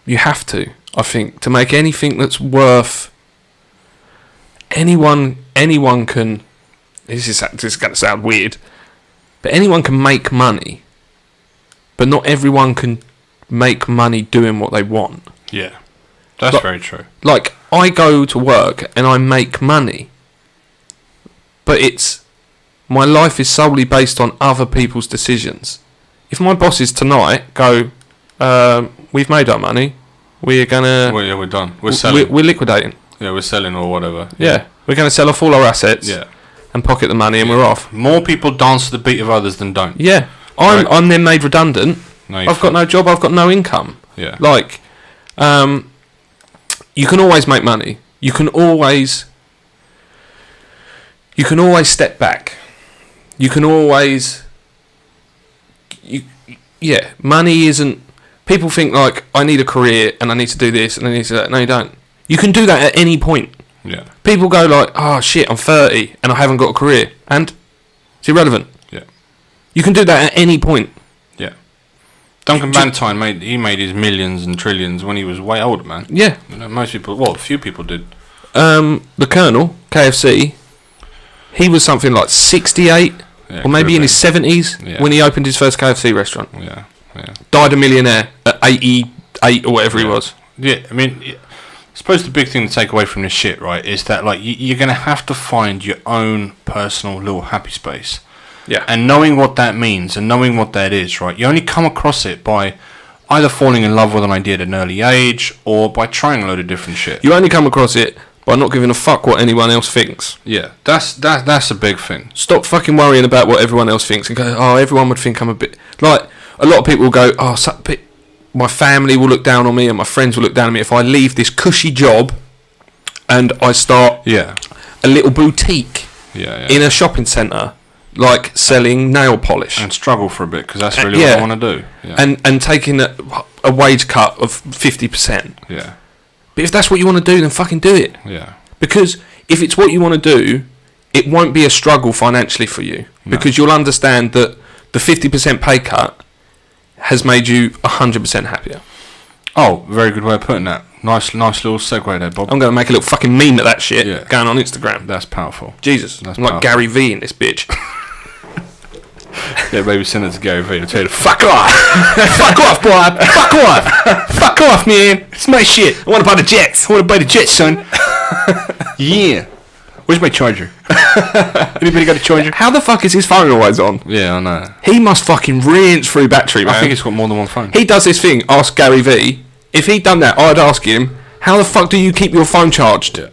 You have to. I think to make anything that's worth. Anyone can. This is going to sound weird, but anyone can make money. But not everyone can make money doing what they want. Yeah, that's very true. Like, I go to work and I make money, but my life is solely based on other people's decisions. If my bosses tonight go, we've made our money, we're gonna... Well, yeah, we're done. We're selling. We're liquidating. Yeah, we're selling or whatever. Yeah, we're going to sell off all our assets and pocket the money and we're off. More people dance to the beat of others than don't. Yeah. I'm then made redundant. No, I've got no job. I've got no income. Yeah. Like, you can always make money. You can always step back. You can always. Money isn't. People think like I need a career and I need to do this and I need to do that. No, you don't. You can do that at any point. Yeah. People go like, oh shit, I'm 30 and I haven't got a career, and it's irrelevant. Yeah. You can do that at any point. Yeah. Duncan Bannatyne made his millions and trillions when he was way older, man. Yeah. Most people, a few people did. The Colonel, KFC, he was something like 68 or maybe in his 70s when he opened his first KFC restaurant. Yeah. Yeah. Died a millionaire at 88 or whatever he was. Yeah, I mean, I suppose the big thing to take away from this shit, right, is that like you're going to have to find your own personal little happy space. Yeah. And knowing what that means and knowing what that is, right, you only come across it by either falling in love with an idea at an early age or by trying a load of different shit. You only come across it by not giving a fuck what anyone else thinks. Yeah, that's a big thing. Stop fucking worrying about what everyone else thinks and go, oh, everyone would think I'm a bit... Like, a lot of people will go, oh, my family will look down on me and my friends will look down on me if I leave this cushy job and I start a little boutique in a shopping centre, like selling nail polish. And struggle for a bit, because that's really what I want to do. Yeah. And taking a wage cut of 50%. Yeah. But if that's what you want to do, then fucking do it. Yeah. Because if it's what you want to do, it won't be a struggle financially for you. No. Because you'll understand that the 50% pay cut has made you 100% happier. Oh, very good way of putting that. Nice little segue there, Bob. I'm going to make a little fucking meme of that shit going on Instagram. That's powerful. Jesus. I'm like Gary V in this bitch. Yeah, maybe send it to Gary V. I'll tell you to fuck off. Fuck off, boy. Fuck off. Fuck off, man. It's my shit. I want to buy the jets. I want to buy the jets, son. Yeah. Where's my charger? Anybody got a charger? How the fuck is his phone always on? Yeah, I know. He must fucking rinse through battery, man. I think he's got more than one phone. He does this thing, ask Gary V. If he'd done that, I'd ask him, how the fuck do you keep your phone charged? Yeah.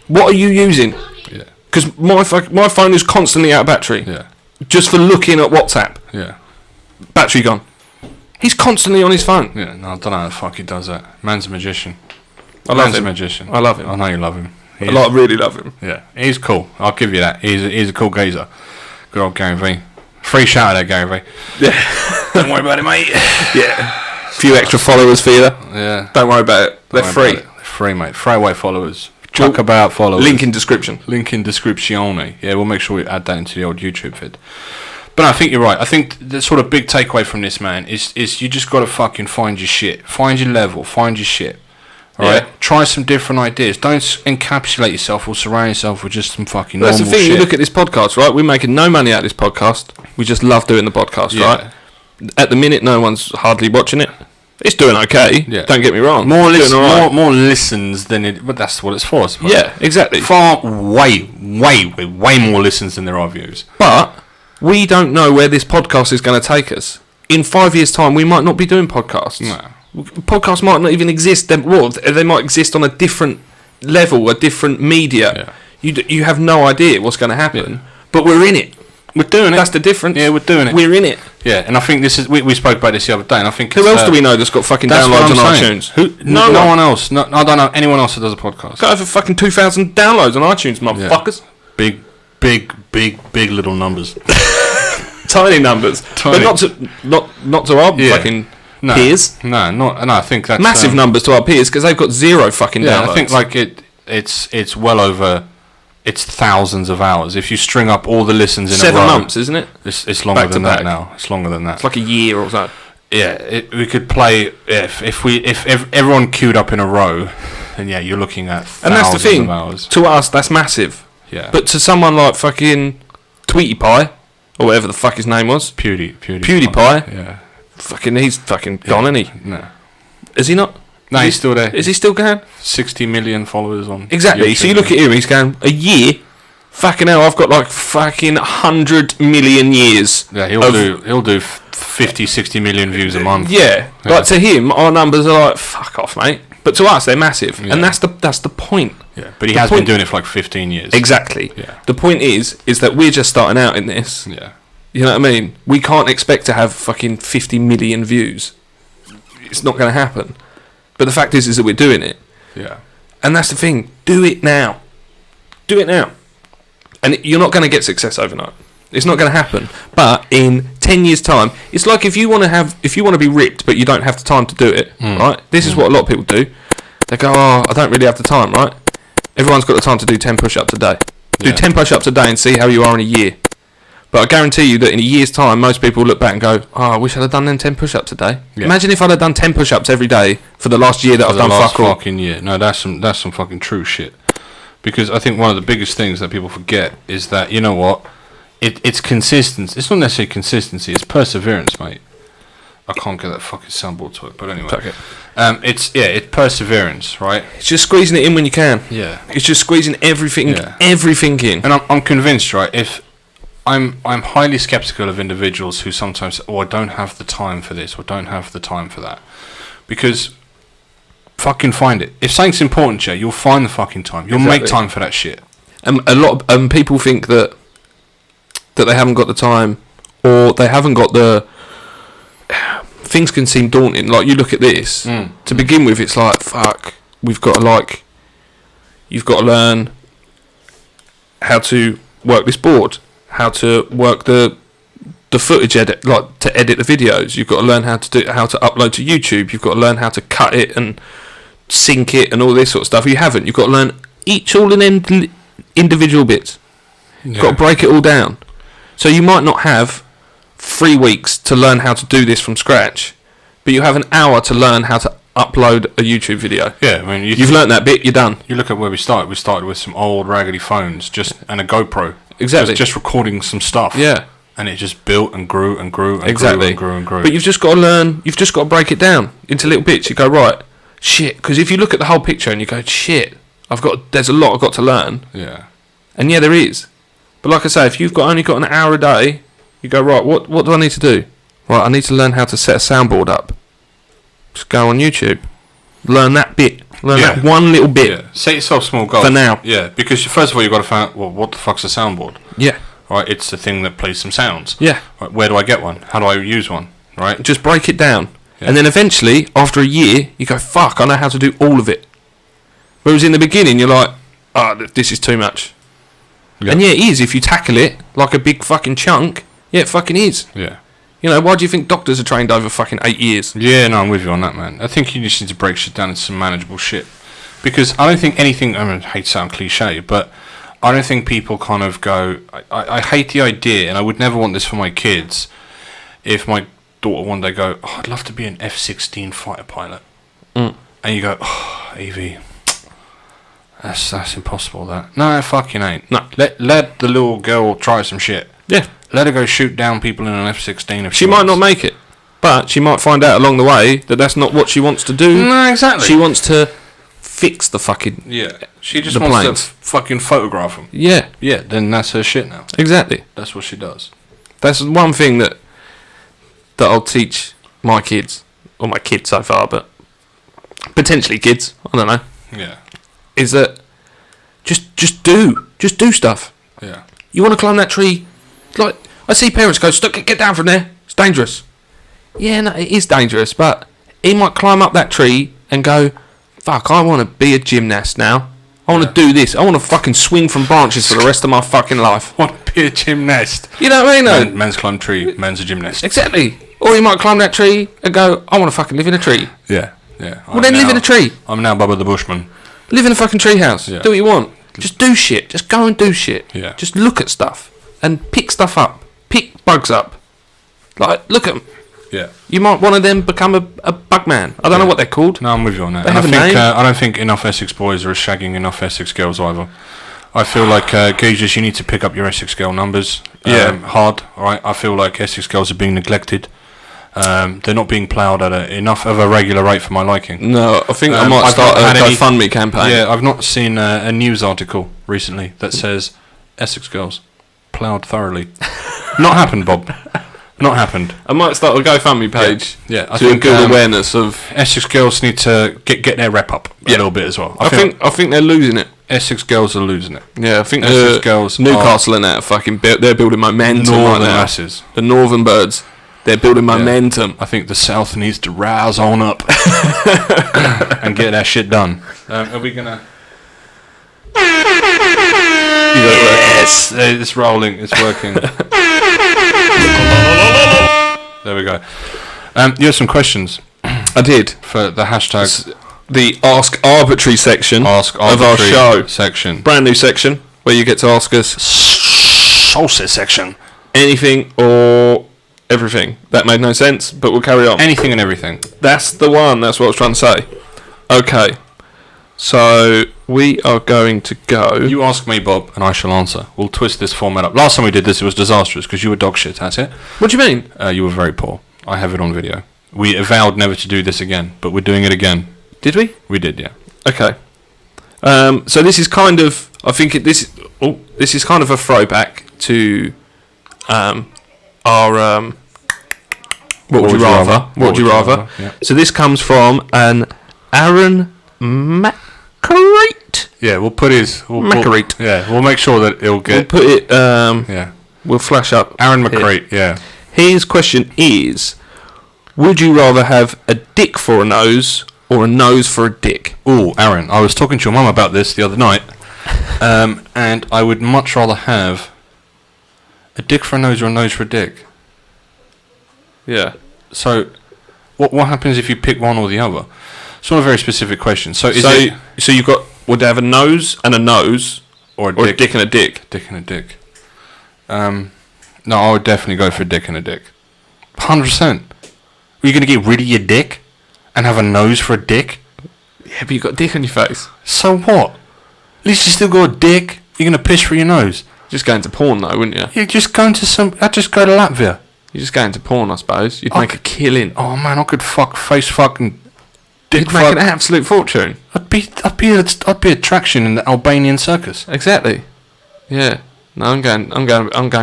What are you using? Yeah. Because my phone is constantly out of battery. Yeah. Just for looking at WhatsApp. Yeah. Battery gone. He's constantly on his phone. Yeah, no, I don't know how the fuck he does that. Man's a magician. I love him. Man's a magician. I love him. I know you love him. I really love him. Yeah, he's cool. I'll give you that. He's a cool geezer. Good old Gary V. Free shout out, Gary V. Yeah. Don't worry about it, mate. Yeah. A few extra followers for you. Yeah. Don't worry about it. They're free. They're free, mate. Throwaway followers. Chuck about followers. Link in description. Link in description. Yeah, we'll make sure we add that into the old YouTube vid. But I think you're right. I think the sort of big takeaway from this, man, is you just got to fucking find your shit. Find your level. Find your shit. Right? Yeah. Try some different ideas. Don't encapsulate yourself or surround yourself with just some fucking normal shit. That's the thing. You look at this podcast, right? We're making no money out of this podcast. We just love doing the podcast, right? At the minute, no one's hardly watching it. It's doing okay. Yeah. Don't get me wrong. More listens than it. But that's what it's for, I suppose. Yeah, exactly. Way more listens than there are views. But we don't know where this podcast is going to take us. In 5 years' time, we might not be doing podcasts. No. Podcasts might not even exist. They might exist on a different level, a different media. Yeah. You have no idea what's going to happen, but we're in it. We're doing it. That's the difference. Yeah, we're doing it. We're in it. Yeah, and I think this is... We spoke about this the other day, and I think... Who else do we know that's got fucking downloads on iTunes? No one else. No, I don't know anyone else that does a podcast. Got over fucking 2,000 downloads on iTunes, motherfuckers. Yeah. Big little numbers. Tiny numbers. Tiny. But not to our fucking peers. No, I think that's... Massive numbers to our peers, because they've got 0 fucking downloads. I think like it's well over... It's thousands of hours. If you string up all the listens in 7 a row... 7 months, isn't it? It's longer than that now. It's longer than that. It's like a year or so. Yeah, we could play... If everyone queued up in a row, then yeah, you're looking at thousands and that's the thing. Of hours. To us, that's massive. Yeah. But to someone like fucking Tweety Pie, or whatever the fuck his name was... PewDiePie. Yeah. Fucking, he's fucking gone, isn't he? No. Is he not? No, he's still there. Is he still going? 60 million followers on Exactly. YouTube. So you look at him, he's going, a year? Fucking hell, I've got like fucking 100 million years. Yeah, he'll do 50, 60 million views a month. Yeah. Like to him, our numbers are like, fuck off, mate. But to us, they're massive. Yeah. And that's the point. Yeah, but he has been doing it for like 15 years. Exactly. Yeah. The point is that we're just starting out in this. Yeah. You know what I mean? We can't expect to have fucking 50 million views. It's not going to happen. But the fact is that we're doing it. Yeah. And that's the thing. Do it now. Do it now. And you're not going to get success overnight. It's not going to happen. But in 10 years' time, it's like if you want to be ripped, but you don't have the time to do it, right? This is what a lot of people do. They go, oh, I don't really have the time, right? Everyone's got the time to do 10 push-ups a day. Do 10 push-ups a day and see how you are in a year. But I guarantee you that in a year's time, most people look back and go, oh, I wish I'd have done them 10 push-ups a day. Yeah. Imagine if I'd have done 10 push-ups every day for the last year that I've done fuck all. Fucking year. No, that's some fucking true shit. Because I think one of the biggest things that people forget is that, you know what, it's consistency. It's not necessarily consistency, it's perseverance, mate. I can't get that fucking soundboard to it, but anyway. Okay. It's perseverance, right? It's just squeezing it in when you can. Yeah. It's just squeezing everything in. And I'm convinced, right, if... I'm highly skeptical of individuals who sometimes say, I don't have the time for this, or don't have the time for that. Because... fucking find it. If something's important to you, you'll find the fucking time. You'll make time for that shit. A lot of people think that they haven't got the time, or they haven't got the... Things can seem daunting. Like, you look at this. To begin with, it's like, fuck, you've got to learn how to work this board, how to work the footage edit, like to edit the videos. You've got to learn how to upload to YouTube. You've got to learn how to cut it and sync it and all this sort of stuff. You haven't. You've got to learn all in individual bits. You've got to break it all down. So you might not have 3 weeks to learn how to do this from scratch, but you have an hour to learn how to upload a YouTube video. Yeah, I mean, you've learned that bit. You're done. You look at where we started. We started with some old raggedy phones, and a GoPro. Exactly. Just recording some stuff. Yeah. And it just built and grew and grew and grew and grew. But you've just got to learn. You've just got to break it down into little bits. You go, right, shit. Because if you look at the whole picture and you go, shit, there's a lot I've got to learn. Yeah. And yeah, there is. But like I say, if you've only got an hour a day, you go, right, what do I need to do? Right, I need to learn how to set a soundboard up. Just go on YouTube. Learn that bit. Learn that one little bit. Yeah. Set yourself small goals. For now. Yeah, because first of all, you've got to find out, well, what the fuck's a soundboard? Yeah. Right, it's the thing that plays some sounds. Yeah. Right, where do I get one? How do I use one? Right? Just break it down. Yeah. And then eventually, after a year, you go, fuck, I know how to do all of it. Whereas in the beginning, you're like, this is too much. Yeah. And yeah, it is. If you tackle it like a big fucking chunk, yeah, it fucking is. Yeah. You know, why do you think doctors are trained over fucking 8 years? Yeah, no, I'm with you on that, man. I think you just need to break shit down into some manageable shit. Because I don't think anything, I mean, I hate to sound cliche, but I don't think people kind of go, I hate the idea, and I would never want this for my kids, if my daughter one day go, I'd love to be an F-16 fighter pilot. And you go, Evie, that's impossible, that. No, it fucking ain't. No. Let the little girl try some shit. Yeah. Let her go shoot down people in an F-16 if she might not make it, but she might find out along the way that that's not what she wants to do. No, exactly. She wants to fix the fucking... Yeah. She just wants to fucking photograph them. Yeah. Yeah, then that's her shit now. Exactly. That's what she does. That's one thing that I'll teach my kids, or my kid so far, but potentially kids, I don't know, Yeah. is that just do stuff. Yeah. You want to climb that tree? Like, I see parents go, "Stop, get down from there. It's dangerous." Yeah, no, it is dangerous, but he might climb up that tree and go, "Fuck, I want to be a gymnast now. I want to do this. I want to fucking swing from branches for the rest of my fucking life." Want to be a gymnast? You know what I mean? Man's climb tree. Man's a gymnast. Exactly. Or he might climb that tree and go, "I want to fucking live in a tree." Yeah. Yeah. Well, then live in a tree. I'm now Bubba the Bushman. Live in a fucking tree house. Yeah. Do what you want. Just do shit. Just go and do shit. Yeah. Just look at stuff and pick stuff up. Pick bugs up. Like, look at them. Yeah. You might want to then become a bug man. I don't know what they're called. No, I'm with you on that. They And have a name. I don't think enough Essex boys are shagging enough Essex girls either. I feel like geezers, you need to pick up your Essex girl numbers. Hard. All right. I feel like Essex girls are being neglected. They're not being ploughed at enough of a regular rate for my liking. No, I think I might I've start a not had any- GoFundMe campaign. Yeah, I've not seen a news article recently that says Essex girls ploughed thoroughly. Not happened, Bob. Not happened. I might start a GoFundMe page. Yeah, I to think build awareness of. Essex girls need to get their rep up a little bit as well. I think they're losing it. Essex girls are losing it. Yeah, I think Essex girls Newcastle and that are fucking they're building momentum right Northern now. masses. The Northern Birds, they're building momentum. I think the South needs to rouse on up and get that shit done. Are we gonna? Yes, it's rolling. It's working. There we go. You have some questions I did. for the hashtag The Ask Arbitrary section Ask of our Arbitrary show. section. Brand new section where you get to ask us Solstice section. anything or everything. That made no sense, but we'll carry on. Anything and everything. That's the one. That's what I was trying to say. Okay. So we are going to go. You ask me, Bob, and I shall answer. We'll twist this format up. Last time we did this, it was disastrous because you were dog shit. That's it. What do you mean? You were very poor. I have it on video. We vowed never to do this again, but we're doing it again. Did we? We did, yeah. Okay. So this is kind of. I think this is kind of a throwback to our. What would you rather? What would you rather? Yeah. So this comes from an Aaron Macrate. Yeah, we'll put his... Macrate. We'll make sure that it'll We'll get... put it. yeah. We'll flash up. Aaron here. McCrate, yeah. His question is: would you rather have a dick for a nose or a nose for a dick? Oh, Aaron, I was talking to your mum about this the other night, and I would much rather have a dick for a nose or a nose for a dick. Yeah. So, what happens if you pick one or the other? It's not a very specific question. So you've got, would they have a nose and a nose, or a or a dick and a dick? Dick and a dick. No, I would definitely go for a dick and a dick. 100%. Are you going to get rid of your dick and have a nose for a dick? Yeah, but you've got a dick on your face. So what? At least you still got a dick. You're going to piss for your nose. Just going to porn though, wouldn't you? You're just going to I'd just go to Latvia. You're just going to porn, I suppose. You'd make a killing. Oh man, I could face fucking dick You'd make an absolute fortune. I'd be attraction in the Albanian circus. Exactly. Yeah. No, I'm going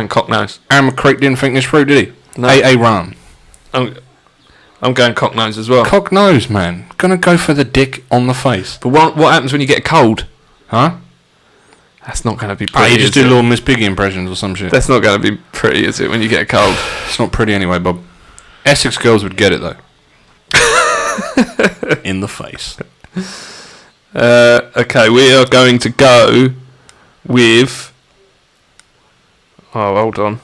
cock nose. Aaron McCrate didn't think this through, did he? No. A Ram. I'm going cock nose as well. Cock nose, man. Gonna go for the dick on the face. But what happens when you get a cold? Huh? That's not going to be pretty. You just do little Miss Piggy impressions or some shit. That's not going to be pretty, is it, when you get a cold? It's not pretty anyway, Bob. Essex girls would get it though. In the face. Okay, we are going to go with. Oh, hold on.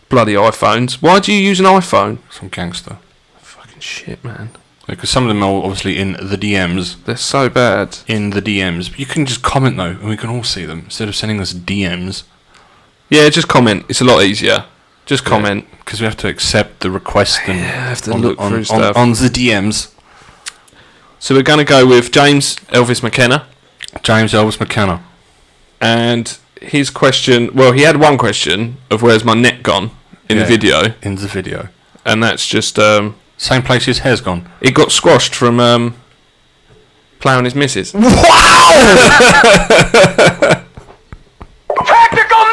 Bloody iPhones. Why do you use an iPhone? Some gangster. Fucking shit, man. Because some of them are obviously in the DMs. They're so bad. In the DMs. But you can just comment though, and we can all see them instead of sending us DMs. Yeah, just comment. It's a lot easier. Just comment. Because we have to accept the request and I have to look through stuff. On the DMs. So we're going to go with James Elvis McKenna. James Elvis McKenna. And his question... Well, he had one question of where's my neck gone in the video. In the video. And that's just... same place his hair's gone. It got squashed from ploughing his missus. Tactical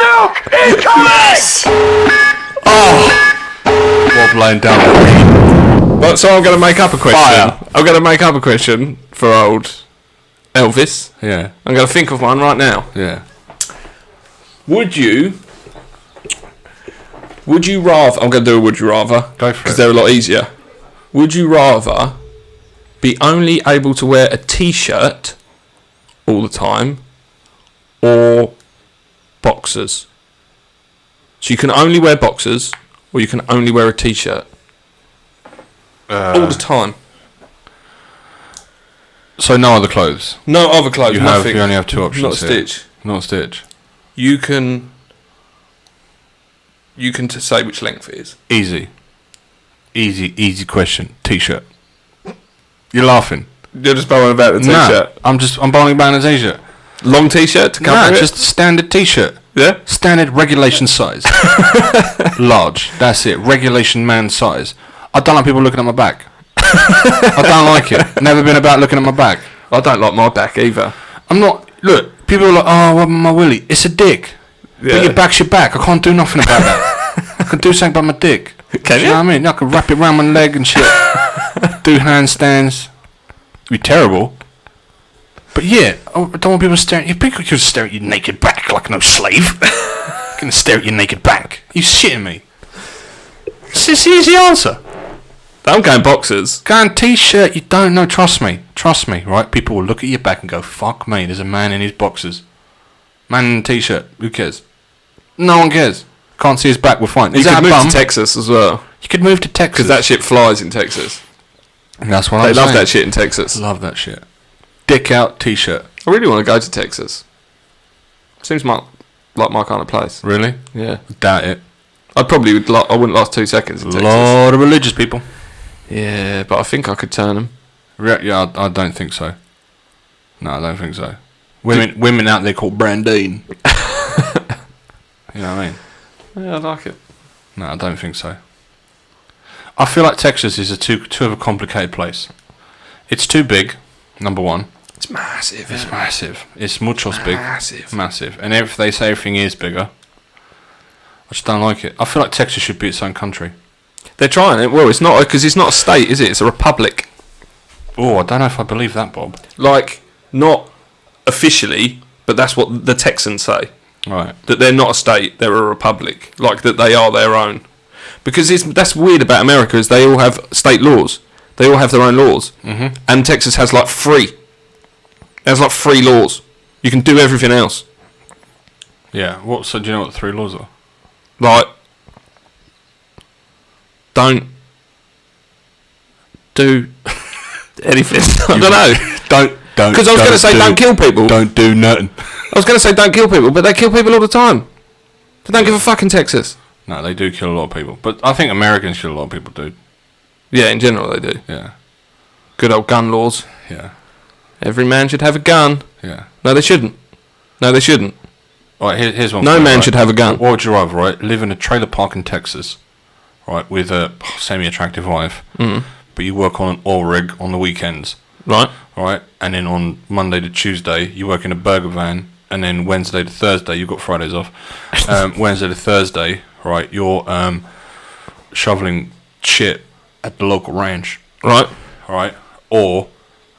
nuke incoming! Bob laying down the But so I'm going to make up a question. Fire. I'm going to make up a question for old Elvis. Yeah. I'm going to think of one right now. Yeah. Would you rather... I'm going to do a would you rather. Go for it. Because they're a lot easier. Would you rather be only able to wear a T-shirt all the time or boxers? So you can only wear boxers or you can only wear a T-shirt all the time. So no other clothes. No other clothes. You only have two options. Not a here. stitch. Not a stitch. You can say which length it is. Easy question. T-shirt. You're laughing. You're just bowling about the T-shirt. No, I'm bowling about a T-shirt. Long T-shirt to cover it? Just a standard T-shirt. Yeah? Standard regulation size. Large. That's it. Regulation man size. I don't like people looking at my back. I don't like it. Never been about looking at my back. I don't like my back either. I'm not... Look, people are like, oh, what about my willy? It's a dick. Yeah. But your back's your back. I can't do nothing about that. I can do something about my dick. Can you know what I mean? I can wrap it around my leg and shit. Do handstands. It'd be terrible. But yeah, I don't want people staring. You think you could stare at your naked back like no slave? Gonna stare at your naked back? You shitting me? It's the easy answer. I'm going boxers. Go on T-shirt. You don't know. Trust me, right? People will look at your back and go, "Fuck me." There's a man in his boxers. Man in a T-shirt. Who cares? No one cares. Can't see his back. We're fine. You could move to Texas as well. You could move to Texas because that shit flies in Texas. That's what they I'm love saying. that shit in Texas. Love that shit. Dick out T-shirt. I really want to go to Texas. Seems like my kind of place. Really? Yeah. Doubt it. I wouldn't last 2 seconds in Texas. A lot of religious people. Yeah, but I think I could turn them. Yeah, I don't think so. No, I don't think so. Women out there called Brandine. You know what I mean? Yeah, I like it. No, I don't think so. I feel like Texas is too of a complicated place. It's too big, number one. It's massive. It's massive. It's muchos big. Massive. And if they say everything is bigger, I just don't like it. I feel like Texas should be its own country. They're trying it. Well, it's not, because it's not a state, is it? It's a republic. Oh, I don't know if I believe that, Bob. Like, not officially, but that's what the Texans say. Right. That they're not a state, they're a republic. Like, that they are their own. Because that's weird about America, is they all have state laws. They all have their own laws. Mm-hmm. And Texas has like 3. There's like 3 laws. You can do everything else. Yeah. So do you know what the 3 laws are? Like, don't do anything. I don't know. Don't. Because I was going to say don't kill people. Don't do nothing. I was going to say don't kill people, but they kill people all the time. They don't give a fuck in Texas. No, they do kill a lot of people. But I think Americans kill a lot of people, dude. Yeah, in general they do. Yeah. Good old gun laws. Yeah. Every man should have a gun. Yeah. No, they shouldn't. All right, here's one. No man should have a gun. What would you rather, right? Live in a trailer park in Texas, right, with a semi-attractive wife, but you work on an oil rig on the weekends. Right. Right, and then on Monday to Tuesday you work in a burger van, and then Wednesday to Thursday you've got Fridays off. Wednesday to Thursday, right, you're shoveling shit at the local ranch. Right. Right, or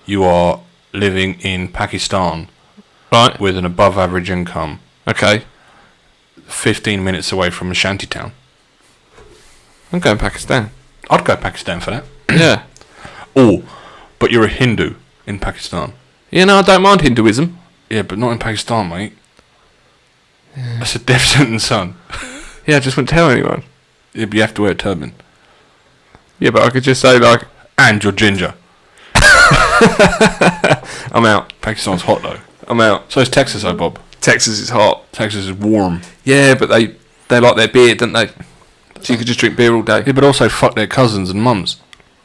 you are living in Pakistan. Right. With an above average income. Okay. 15 minutes away from a shanty town. I'm going Pakistan. I'd go Pakistan for that. Yeah. Oh, but you're a Hindu in Pakistan. Yeah, no, I don't mind Hinduism. Yeah, but not in Pakistan, mate. Yeah. That's a death sentence, son. Yeah, I just wouldn't tell anyone. Yeah, but you have to wear a turban. Yeah, but I could just say, like... And you're ginger. I'm out. Pakistan's hot, though. I'm out. So is Texas, though, Bob. Texas is hot. Texas is warm. Yeah, but they like their beer, don't they? So you could just drink beer all day. Yeah, but also fuck their cousins and mums.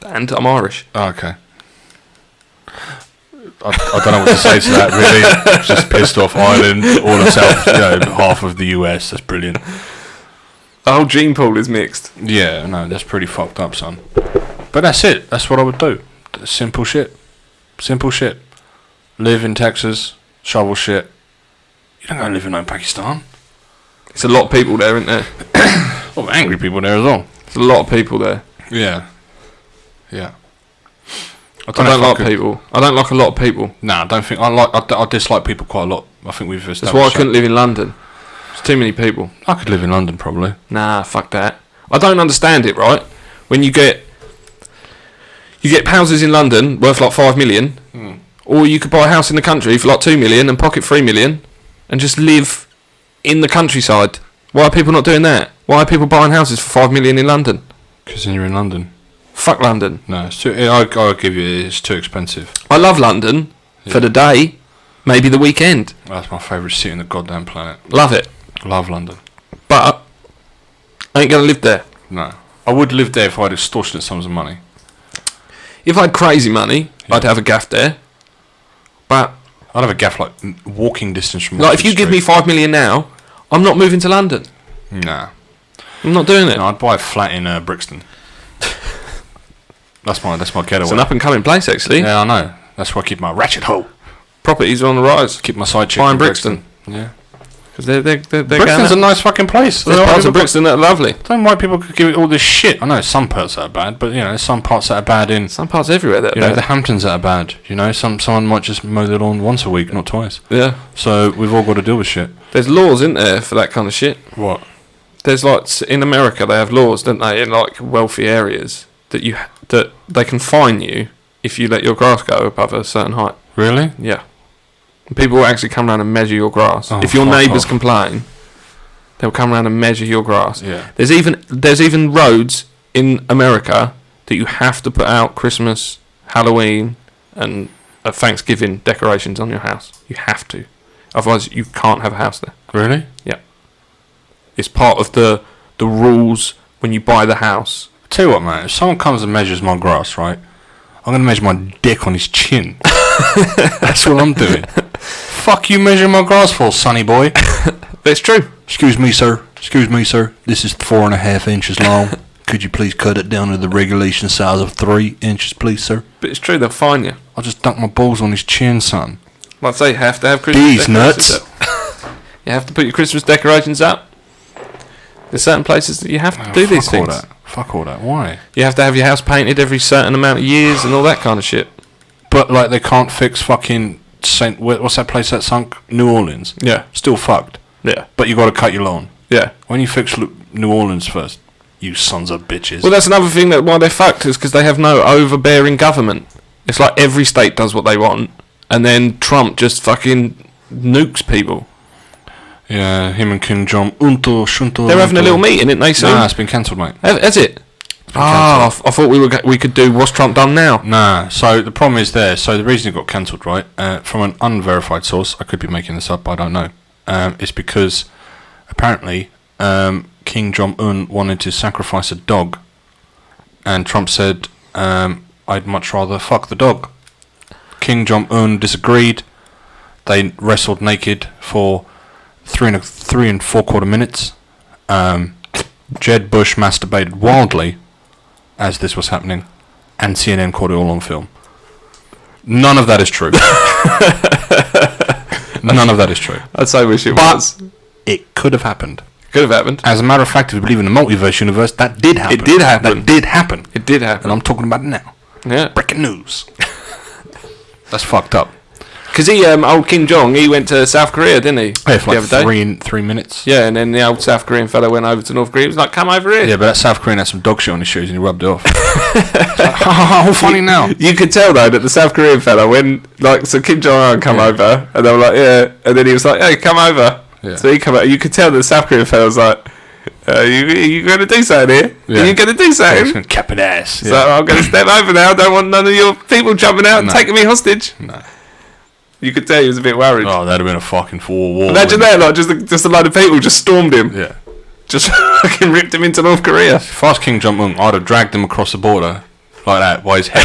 And I'm Irish. Oh, okay. I don't know what to say to that, really. Just pissed off Ireland, all of South, half of the US. That's brilliant. The whole gene pool is mixed. Yeah, no, that's pretty fucked up, son. But that's it. That's what I would do. Simple shit. Simple shit. Live in Texas, shovel shit. You don't go live in Pakistan. It's a lot of people there, isn't there? Oh, angry people there as well. There's a lot of people there. Yeah. Yeah. I don't like people. I don't like a lot of people. No, I don't think I dislike people quite a lot. I think we've established. That's why I couldn't live in London. There's too many people. I could live in London probably. Nah, fuck that. I don't understand it. Right, when you get houses in London worth like 5 million, or you could buy a house in the country for like 2 million and pocket 3 million, and just live in the countryside. Why are people not doing that? Why are people buying houses for 5 million in London? Because then you're in London. Fuck London. No, it's too. I'll give you. It's too expensive. I love London for the day, maybe the weekend. That's my favourite city on the goddamn planet. Love it. Love London. But I ain't gonna live there. No, I would live there if I had extortionate sums of money. If I had crazy money, I'd have a gaff there. But I'd have a gaff like walking distance from. Like, if you give me 5 million now, I'm not moving to London. Nah, I'm not doing it. no, I'd buy a flat in Brixton. That's my getaway. It's an up and coming place, actually. Yeah, I know. That's where I keep my ratchet hole. Properties are on the rise. Keep my side chick Buying in Brixton. Yeah, Because they're Brixton's a nice fucking place. There's parts of Brixton that are lovely. I don't know why people could give it all this shit. I know some parts that are bad, but there's some parts that are bad in. Some parts everywhere that are bad. The Hamptons that are bad. Someone might just mow their lawn once a week, not twice. Yeah. So we've all got to deal with shit. There's laws, isn't there, for that kind of shit? What? There's like in America they have laws, don't they, in like wealthy areas that they can fine you if you let your grass go above a certain height. Really? Yeah. People will actually come around and measure your grass. Oh, if your neighbours off. complain, they'll come around and measure your grass. Yeah. There's even roads in America that you have to put out Christmas, Halloween, and Thanksgiving decorations on your house. You have to, otherwise you can't have a house there. Really? Yeah. It's part of the rules when you buy the house. Tell you what, man. If someone comes and measures my grass, right, I'm gonna measure my dick on his chin. That's what I'm doing. Fuck you, measuring my grass for, sonny boy. It's true. Excuse me, sir. This is 4.5 inches long. Could you please cut it down to the regulation size of 3 inches, please, sir? But it's true. They'll fine you. I'll just dunk my balls on his chin, son. Like I say, you have to have Christmas These decorations nuts. up. You have to put your Christmas decorations up. There's certain places that you have to do these things. Fuck all that. Why? You have to have your house painted every certain amount of years and all that kind of shit. But like they can't fix fucking what's that place that sunk? New Orleans. Yeah. Still fucked. Yeah. But you got to cut your lawn. Yeah. When you fix New Orleans first, you sons of bitches. Well, that's another thing that why they're fucked is because they have no overbearing government. It's like every state does what they want, and then Trump just fucking nukes people. Yeah, him and King Jong Shunto. They're having a little meeting, isn't they? Soon? Nah, it's been cancelled, mate. Has it? I thought we could do what's Trump done now. Nah, so the problem is there. So the reason it got cancelled, right, from an unverified source, I could be making this up, I don't know, it's because apparently King Jong-un wanted to sacrifice a dog, and Trump said, I'd much rather fuck the dog. King Jong-un disagreed. They wrestled naked for 3 and 4/4 minutes. Jeb Bush masturbated wildly as this was happening, and CNN caught it all on film. None of that is true. None of that is true. I'd say wish it was. It could have happened. Could have happened. As a matter of fact, if you believe in the multiverse universe, that did happen. It did happen. That did happen. It did happen. And I'm talking about it now. Yeah. Breaking news. That's fucked up. Because old Kim Jong, he went to South Korea, didn't he? Yeah, for the like other day? 3 minutes. Yeah, and then the old South Korean fellow went over to North Korea. He was like, come over here. Yeah, but that South Korean had some dog shit on his shoes and he rubbed it off. It's like, how funny now. You could tell, though, that the South Korean fellow, so Kim Jong-un come over, and they were like, yeah, and then he was like, hey, come over. Yeah. So he come over. You could tell that the South Korean fellow was like, you going to do something here? Yeah. Are you going to do something? Cap it ass. So I'm going to step over now. I don't want none of your people jumping out and taking me hostage. No. You could tell he was a bit worried. Oh, that'd have been a fucking war. Imagine that, like just a load of people just stormed him. Yeah. Just fucking ripped him into North Korea. If I was King Jong-un, I'd have dragged him across the border like that by his head.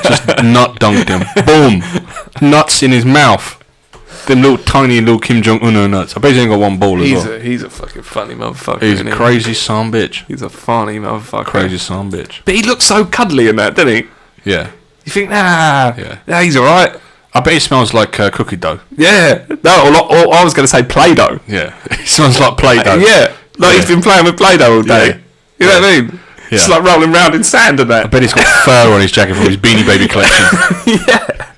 Just nut dunked him. Boom. Nuts in his mouth. Them tiny little Kim Jong-un nuts. I bet he ain't got one ball as well. He's a fucking funny motherfucker. He's a crazy son bitch. He's a funny motherfucker. Crazy son bitch. But he looks so cuddly in that, doesn't he? Yeah. You think, yeah, he's alright. I bet he smells like cookie dough. Yeah. No, or I was going to say Play-Doh. Yeah. He smells like Play-Doh. Yeah. Like he's been playing with Play-Doh all day. Yeah. You know what I mean? Just like rolling round in sand and I that. bet he's got fur on his jacket from his Beanie Baby collection. Yeah.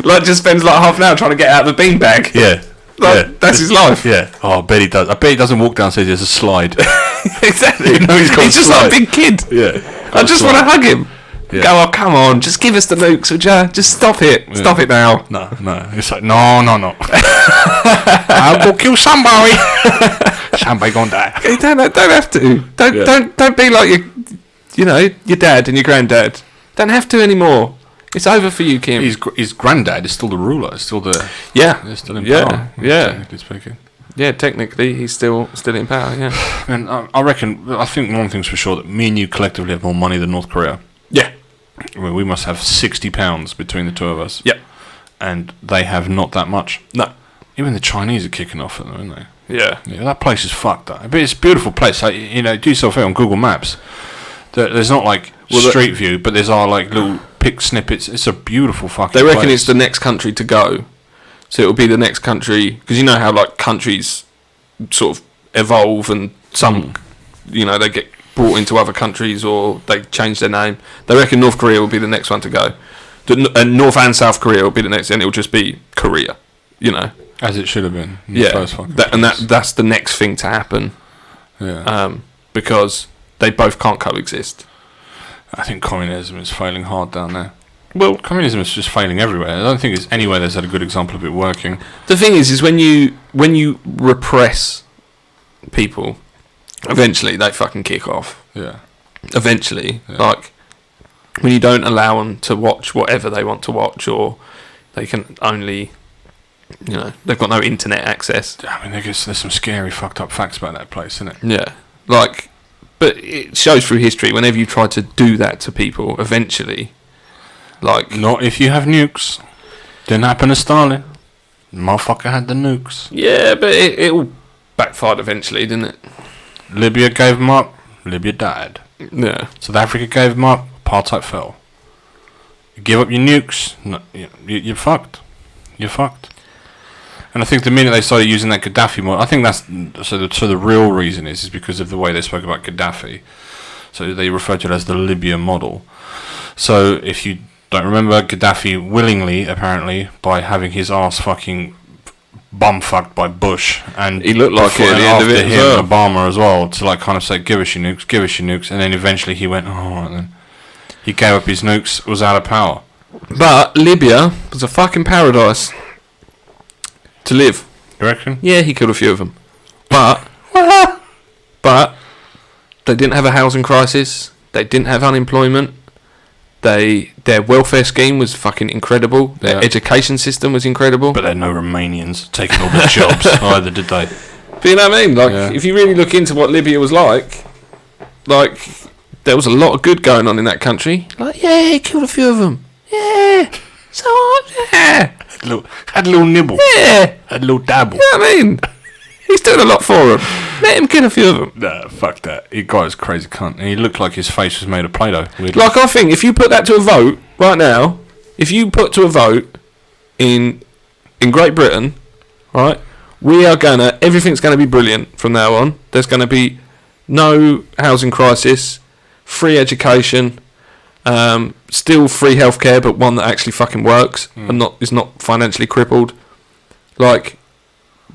Like, just spends like half an hour trying to get out of the beanbag. Yeah. Like, that's his life. Yeah. Oh, I bet he does. I bet he doesn't walk downstairs. There's a slide. Exactly. You know he's got a just slide. like a big kid. Yeah. I just want to hug him. Yeah. Go, oh, come on, just give us the nukes, would ya? Just stop it. Yeah. Stop it now. No. It's like, no. I'll go kill somebody. Somebody gonna die. You don't have to. Don't be like your dad and your granddad. Don't have to anymore. It's over for you, Kim. His granddad is still the ruler. It's still the They're still in power. Yeah. Technically speaking. Yeah, technically he's still in power. Yeah. And I think one thing's for sure, that me and you collectively have more money than North Korea. Yeah. Well, we must have £60 between the two of us. Yep. And they have not that much. No. Even the Chinese are kicking off at them, aren't they? Yeah. Yeah, that place is fucked up. But it's a beautiful place. Like, do yourself out on Google Maps. There's not like street view, but there's like little pick snippets. It's a beautiful fucking place. They reckon it's the next country to go. So it'll be the next country, because you know how like countries sort of evolve, and some, they get brought into other countries or they change their name. They reckon North Korea will be the next one to go. And North and South Korea will be the next, and it'll just be Korea, As it should have been. That's the next thing to happen. Yeah. Because they both can't coexist. I think communism is failing hard down there. Well, communism is just failing everywhere. I don't think there's anywhere that's had a good example of it working. The thing is when you repress people, eventually they fucking kick off. Yeah. Eventually, like when you don't allow them to watch whatever they want to watch, or they can only, they've got no internet access. I mean, there's some scary, fucked up facts about that place, isn't it? Yeah, but it shows through history. Whenever you try to do that to people, eventually. Not if you have nukes. Didn't happen to Stalin. Motherfucker had the nukes. Yeah, but it all backfired eventually, didn't it? Libya gave them up. Libya died. Yeah. South Africa gave them up. Apartheid fell. You give up your nukes. No, you're fucked. You're fucked. And I think the minute they started using that Gaddafi model, I think that's so the real reason is because of the way they spoke about Gaddafi. So they referred to it as the Libya model. So if you don't remember, Gaddafi willingly, apparently, by having his ass fucking bum-fucked by Bush, and he looked like it at the end of it him, as well. Obama as well, to like kind of say, give us your nukes, and then eventually he went, and then he gave up his nukes, was out of power. But Libya was a fucking paradise to live. You reckon? Yeah, he killed a few of them. But they didn't have a housing crisis, they didn't have unemployment, their welfare scheme was fucking incredible. Their education system was incredible. But they had no Romanians taking all the jobs either, did they? But you know what I mean? If you really look into what Libya was like, there was a lot of good going on in that country. He killed a few of them. Yeah. So, yeah. Had a little nibble. Yeah. Had a little dabble. You know what I mean? He's doing a lot for them. Let him kill a few of them. Nah, fuck that. He got his crazy cunt. And he looked like his face was made of Play-Doh. Weirdly. I think if you put that to a vote right now, if you put to a vote in Great Britain, right, everything's going to be brilliant from now on. There's going to be no housing crisis, free education, still free healthcare, but one that actually fucking works and is not financially crippled.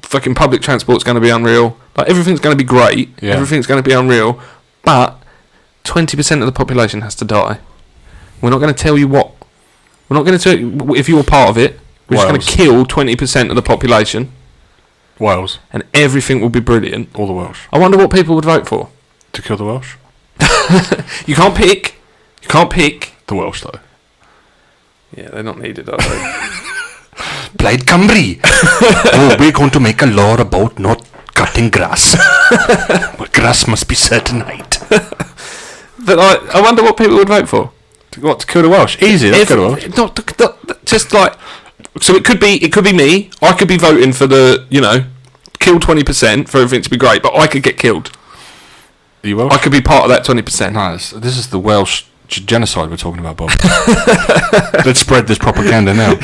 Fucking public transport's going to be unreal. Everything's going to be great. Yeah. Everything's going to be unreal. But 20% of the population has to die. We're not going to tell you what. We're not going to tell you if you're part of it. We're just going to kill 20% of the population. Wales. And everything will be brilliant. All the Welsh. I wonder what people would vote for. To kill the Welsh? You can't pick. The Welsh, though. Yeah, they're not needed, are they? Plaid Cymru. We're going to make a law about not cutting grass. But grass must be certain height. But I wonder what people would vote for. To kill the Welsh? Easy. Let's kill the Welsh. Not just so it could be me. I could be voting for kill 20% for everything to be great, but I could get killed. Are you Welsh? I could be part of that 20%. No, this is the Welsh genocide we're talking about, Bob. Let's spread this propaganda now.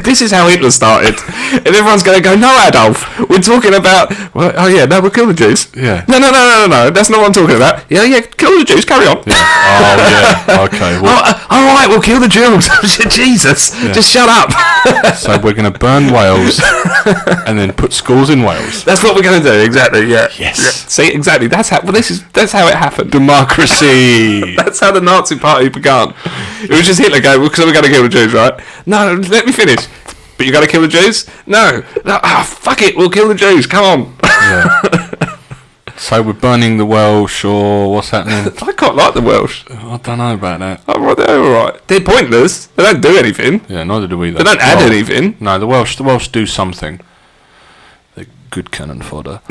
This is how Hitler started. And everyone's going to go, no, Adolf, we're talking about... Well, oh, yeah, no, we'll kill the Jews. Yeah. No, that's not what I'm talking about. Yeah, kill the Jews, carry on. Yeah. Oh, yeah, okay. Well, all right, we'll kill the Jews. Jesus, just shut up. So we're going to burn Wales and then put schools in Wales. That's what we're going to do, exactly, yeah. Yes. Yeah. See, exactly, that's how it happened. Democracy. That's how the Nazi Party began. It was just Hitler going, because we're going to kill the Jews, right? No, let me finish. But you got to kill the Jews? No. Fuck it, we'll kill the Jews, come on. Yeah. So we're burning the Welsh, or what's happening? I quite like the Welsh. I don't know about that. Oh, they're alright. They're pointless. They don't do anything. Yeah, neither do we. They don't add anything. No, the Welsh do something. They're good cannon fodder.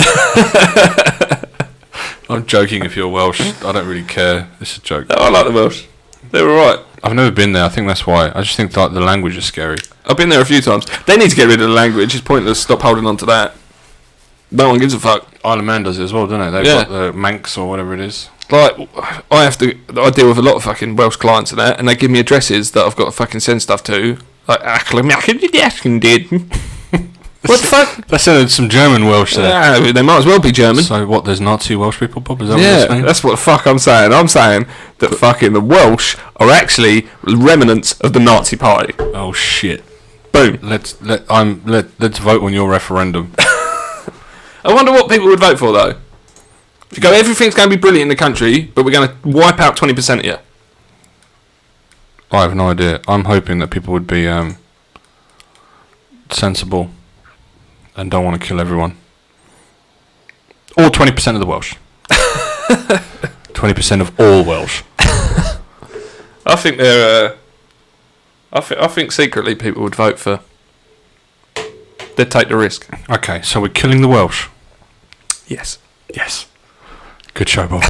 I'm joking if you're Welsh. I don't really care. It's a joke. No, I like the Welsh. They're alright. I've never been there. I think that's why. I just think like the language is scary. I've been there a few times. They need to get rid of the language. It's pointless. Stop holding on to that. No one gives a fuck. Isle of Man does it as well, don't they? They've got the Manx or whatever it is. Like, I deal with a lot of fucking Welsh clients and that, and they give me addresses that I've got to fucking send stuff to. Like, what the fuck? That sounded some German Welsh there. Yeah, they might as well be German. So what, there's Nazi Welsh people, Bob? Is that what you're Yeah, saying? that's what the fuck I'm saying. I'm saying that fucking the Welsh are actually remnants of the Nazi Party. Oh shit. Boom. Let's vote on your referendum. I wonder what people would vote for, though. If you go, everything's going to be brilliant in the country, but we're going to wipe out 20% of you. I have no idea. I'm hoping that people would be sensible and don't want to kill everyone. Or 20% of the Welsh. 20% of all Welsh. I think they're... I think secretly people would vote for... They'd take the risk. Okay, so we're killing the Welsh. Yes. Yes. Good show, Bob.